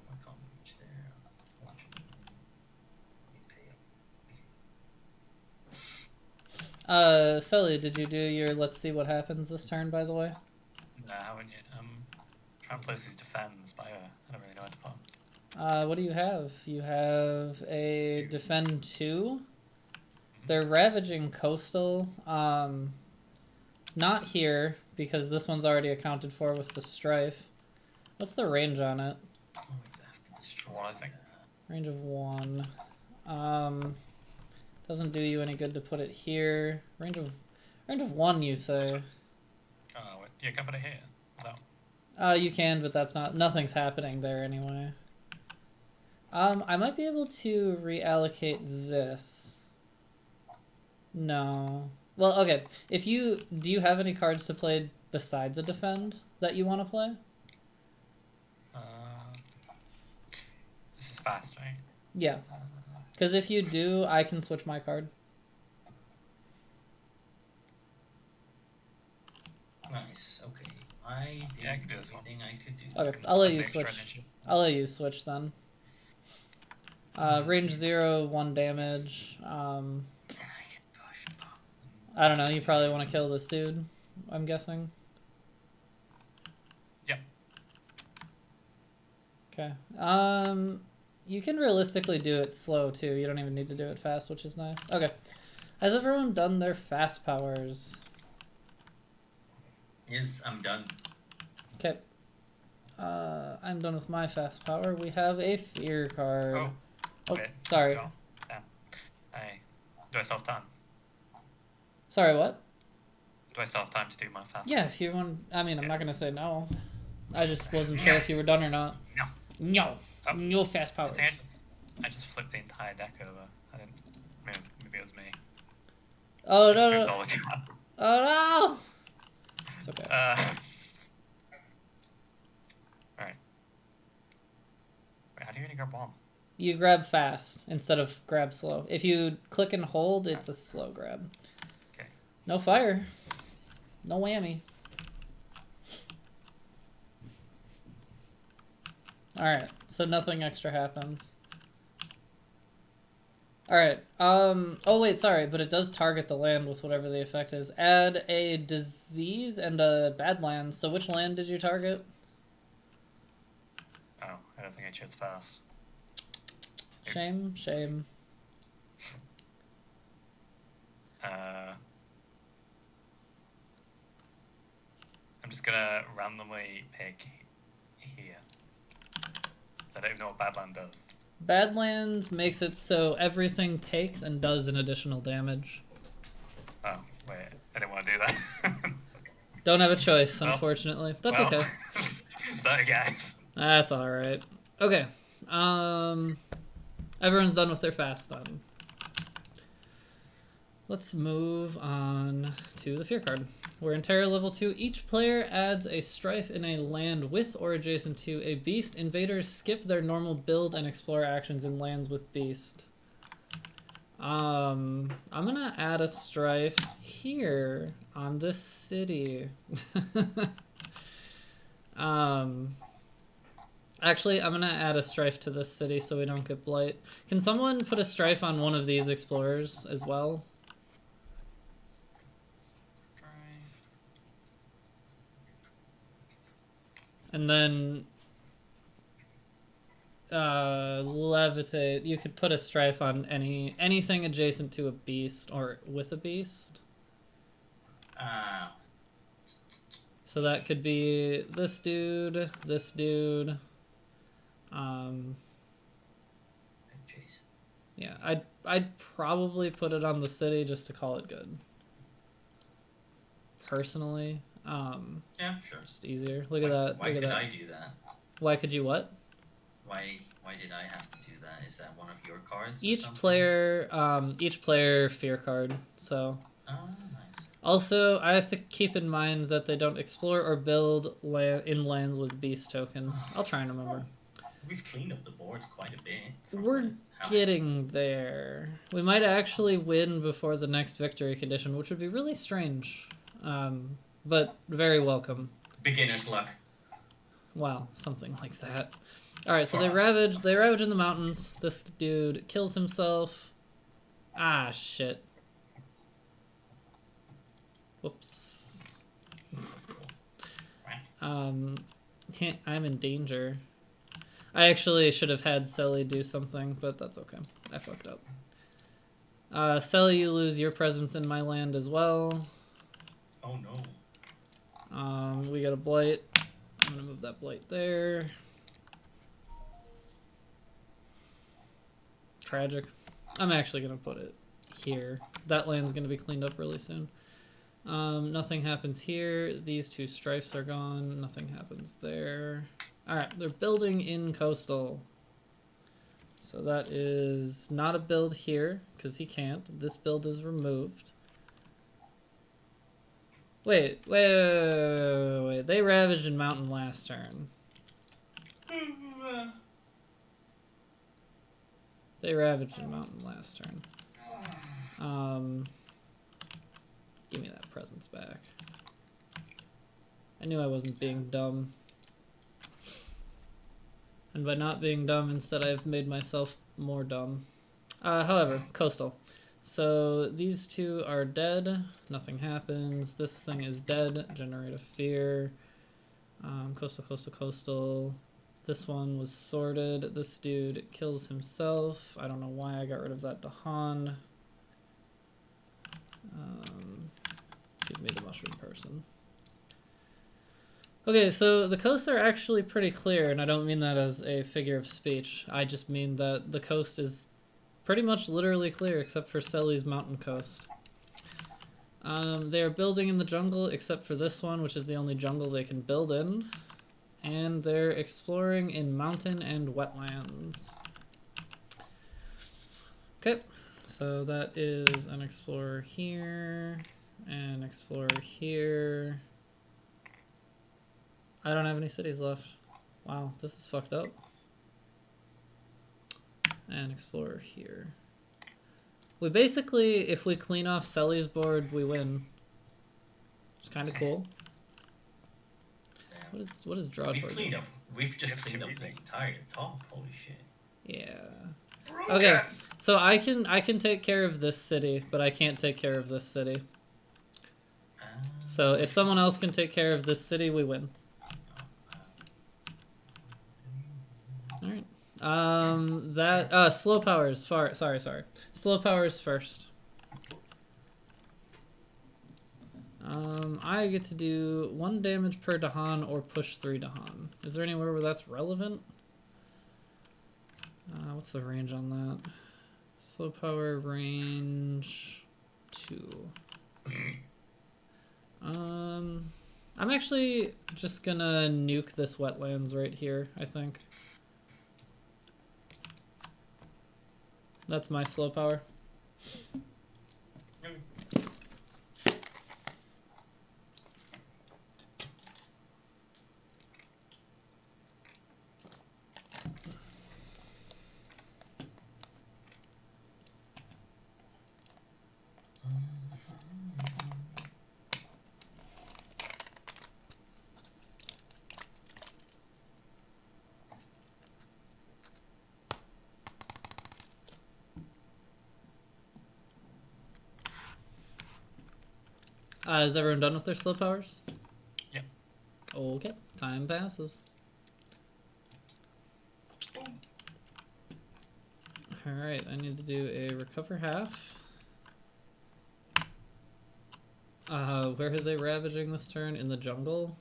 I can't reach there. Let's watch it. Let me pay up. Sully, did you do your let's see what happens this turn, by the way? No, I haven't yet. Trying to place these defends, but I don't really know how to put them. What do you have? You have a defend 2. They're ravaging coastal. Not here, because this one's already accounted for with the Strife. What's the range on it? Oh, wait, I have to destroy 1, I think. Range of 1. Doesn't do you any good to put it here. Range of 1, you say? Oh, wait. Yeah, can I put it here? No. You can, but that's nothing's happening there anyway. I might be able to reallocate this. No. Well, okay. Do you have any cards to play besides a defend that you want to play? This is fast, right? Yeah. Because if you do, I can switch my card. Nice, okay. I did I can do this one. everything I could do. Okay, I'll let you switch. I'll let you switch then. Range 0, 1 damage. I can push up. I don't know, you probably want to kill this dude, I'm guessing. Yep. Okay. You can realistically do it slow too. You don't even need to do it fast, which is nice. Okay. Has everyone done their fast powers? Yes, I'm done. Okay. I'm done with my fast power. We have a fear card. Oh, wait. Sorry. Oh, yeah. Do I still have time? Sorry, what? Do I still have time to do my fast? Yeah, if you want. I mean, I'm not gonna say no. I just wasn't sure if you were done or not. No. No. Oh. No fast powers. I just flipped the entire deck over. I didn't. Maybe it was me. Oh I no! moved No. all the cards. Oh no! It's okay. Alright. Wait, how do you only grab one? You grab fast instead of grab slow. If you click and hold, it's a slow grab. Okay. No fire. No whammy. Alright, so nothing extra happens. Alright, oh wait, sorry, but it does target the land with whatever the effect is. Add a disease and a bad land. So which land did you target? Oh, I don't think I chose fast. Oops. Shame, shame. I'm just gonna randomly pick here. So I don't even know what Badland does. Badlands makes it so everything takes and does an additional damage. Oh, wait, I didn't want to do that. Don't have a choice, Well, unfortunately. That's well, okay. So, yeah. That's alright. Okay. Everyone's done with their fast then. Let's move on to the fear card. We're in Terror level 2. Each player adds a strife in a land with or adjacent to a beast. Invaders skip their normal build and explore actions in lands with beast. I'm gonna add a strife here on this city. Actually, I'm gonna add a strife to this city so we don't get blight. Can someone put a strife on one of these explorers as well? And then levitate. You could put a strife on anything adjacent to a beast or with a beast. So that could be this dude, this dude. Yeah, I'd probably put it on the city just to call it good. Personally. Yeah, sure. Just easier. Look at that. Why Look at did that. I do that? Why could you what? Why did I have to do that? Is that one of your cards? Each player fear card. So. Oh, nice. Also, I have to keep in mind that they don't explore or build in lands with beast tokens. I'll try and remember. We've cleaned up the board quite a bit. We're getting there. We might actually win before the next victory condition, which would be really strange. But very welcome. Beginner's luck. Wow, something like that. Alright, so they ravage in the mountains. This dude kills himself. Ah, shit. Whoops. I'm in danger. I actually should have had Selly do something, but that's okay. I fucked up. Selly, you lose your presence in my land as well. Oh no. We got a blight. I'm gonna move that blight there. Tragic. I'm actually gonna put it here. That land's gonna be cleaned up really soon. Nothing happens here. These two strifes are gone. Nothing happens there. Alright, they're building in coastal. So that is not a build here, because he can't. This build is removed. Wait. They ravaged in mountain last turn. They ravaged in mountain last turn. Give me that presence back. I knew I wasn't being dumb. And by not being dumb, instead I've made myself more dumb. However, coastal. So these two are dead. Nothing happens. This thing is dead. Generate a fear. Coastal, coastal, coastal. This one was sorted. This dude kills himself. I don't know why I got rid of that Dahan. Give me the mushroom person. Okay, so the coasts are actually pretty clear, and I don't mean that as a figure of speech. I just mean that the coast is pretty much literally clear, except for Selly's mountain coast. They are building in the jungle, except for this one, which is the only jungle they can build in. And they're exploring in mountain and wetlands. Okay, so that is an explorer here, an explorer here. I don't have any cities left. Wow, this is fucked up. And explorer here. We basically, if we clean off Selly's board, we win. It's kind of cool. What is draw towards? We've just cleaned up the entire top. Holy shit. Yeah. Okay, so I can take care of this city, but I can't take care of this city. So if someone else can take care of this city, we win. Alright. Slow powers. Sorry. Slow powers first. I get to do 1 damage per Dahan or push 3 Dahan. Is there anywhere where that's relevant? What's the range on that? Slow power range 2. I'm actually just gonna nuke this wetlands right here, I think. That's my slow power. Is everyone done with their slow powers? Yep. Okay, time passes. Alright, I need to do a recover half. Where are they ravaging this turn? In the jungle?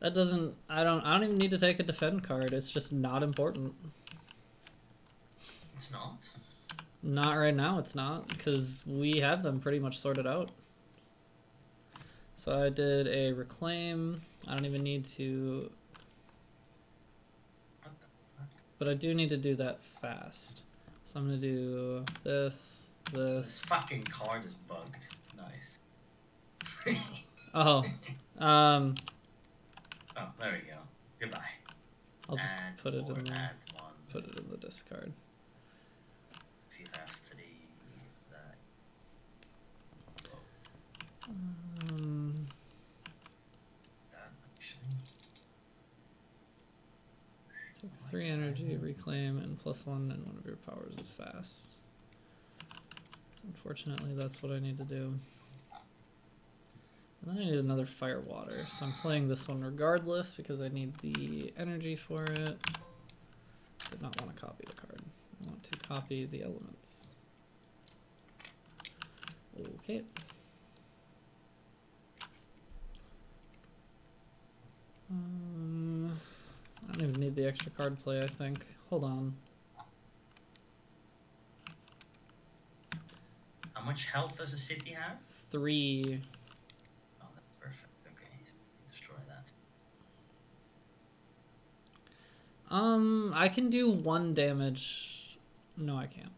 That doesn't... I don't even need to take a defend card. It's just not important. It's not? Not right now, it's not, because we have them pretty much sorted out. So I did a reclaim. I don't even need to... But I do need to do that fast. So I'm going to do this, this... This fucking card is bugged. Nice. Oh. Oh, there we go. Goodbye. I'll just put it in the... Add one. Put it in the discard. If you have 3, that... That actually... Take 3 energy, reclaim, and +1, and one of your powers is fast. Unfortunately, that's what I need to do. And then I need another fire water, so I'm playing this one regardless because I need the energy for it. Did not want to copy the card. I want to copy the elements. Okay. I don't even need the extra card play, I think. Hold on. How much health does a city have? 3. Oh, that's perfect. Okay, destroy that. I can do 1 damage. No, I can't.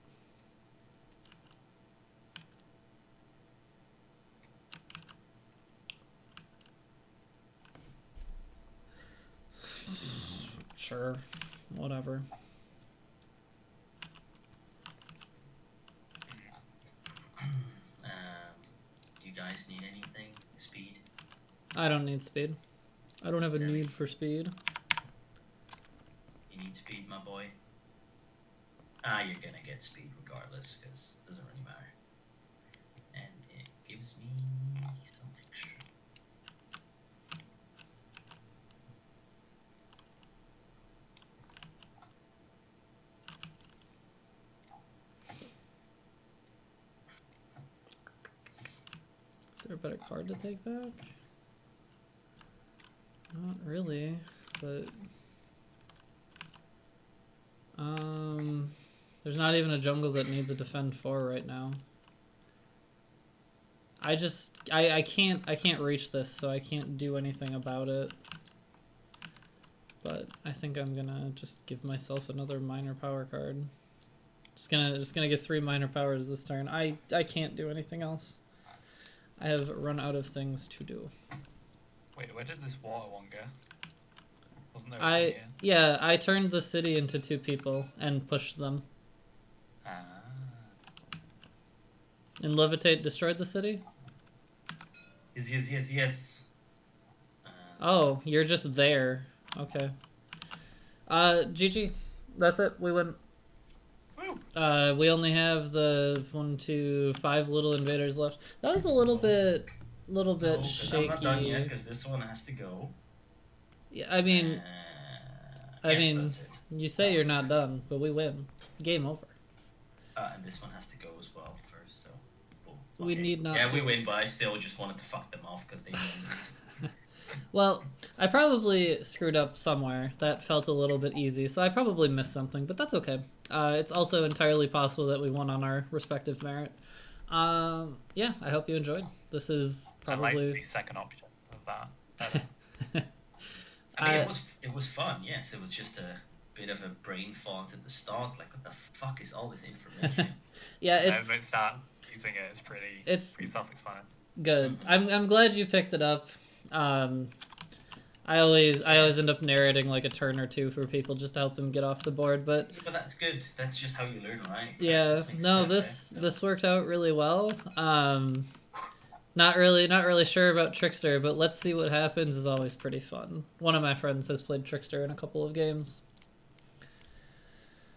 Sure, whatever. You guys need anything? Speed? I don't need speed. I don't have a need for speed. You need speed, my boy? You're gonna get speed regardless, because it doesn't really matter. And it gives me some extra. Is there a better card to take back? Not really, but there's not even a jungle that needs a defend 4 right now. I can't reach this, so I can't do anything about it. But I think I'm gonna just give myself another minor power card. Just gonna get 3 minor powers this turn. I can't do anything else. I have run out of things to do. Wait, where did this water one go? Wasn't there a city here? Yeah, I turned the city into 2 people and pushed them. Ah. And Levitate destroyed the city? Yes. Oh, you're just there. Okay. GG. That's it. We win. Woo! We only have the 1, 2, 5 little invaders left. That was a little bit shaky. I'm not done yet, because this one has to go. Yeah, I mean, yes, that's it. you say you're not done, but we win. Game over. And this one has to go as well first, so. Boom. We need not. Yeah, we win, but I still just wanted to fuck them off because they won. Well, I probably screwed up somewhere. That felt a little bit easy, so I probably missed something, but that's okay. It's also entirely possible that we won on our respective merit. Yeah, I hope you enjoyed. This is probably... I like the second option of that better. I mean, it was fun, yes. It was just a bit of a brain fart at the start. Like, what the fuck is all this information? Yeah, When we start using it, it's pretty self-explanatory. Good. I'm glad you picked it up. I always end up narrating like a turn or 2 for people just to help them get off the board, but yeah, but that's good. That's just how you learn, right? Yeah, no, this worked out really well. Not really sure about Trickster, but let's see what happens is always pretty fun. One of my friends has played Trickster in a couple of games.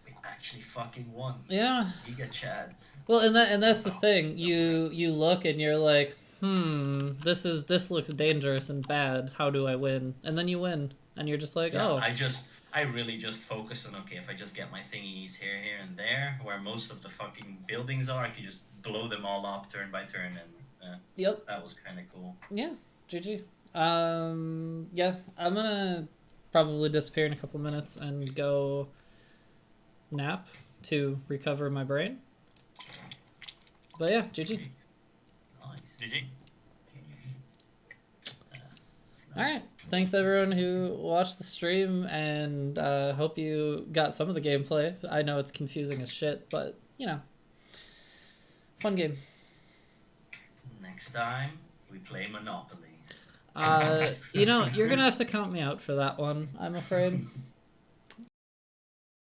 We actually fucking won. Yeah. Giga Chads. Well, and that's the thing. You look and you're like, this looks dangerous and bad. How do I win? And then you win, and you're just like, yeah, oh. I really just focus on, okay, if I just get my thingies here, and there, where most of the fucking buildings are, I can just blow them all up turn by turn, and yep, that was kind of cool. Yeah, GG. Yeah, I'm gonna probably disappear in a couple minutes and go nap to recover my brain. But yeah, GG. Nice. GG. Alright, thanks everyone who watched the stream, and hope you got some of the gameplay. I know it's confusing as shit, but, you know, fun game. Next time, we play Monopoly. You know, you're gonna have to count me out for that one, I'm afraid.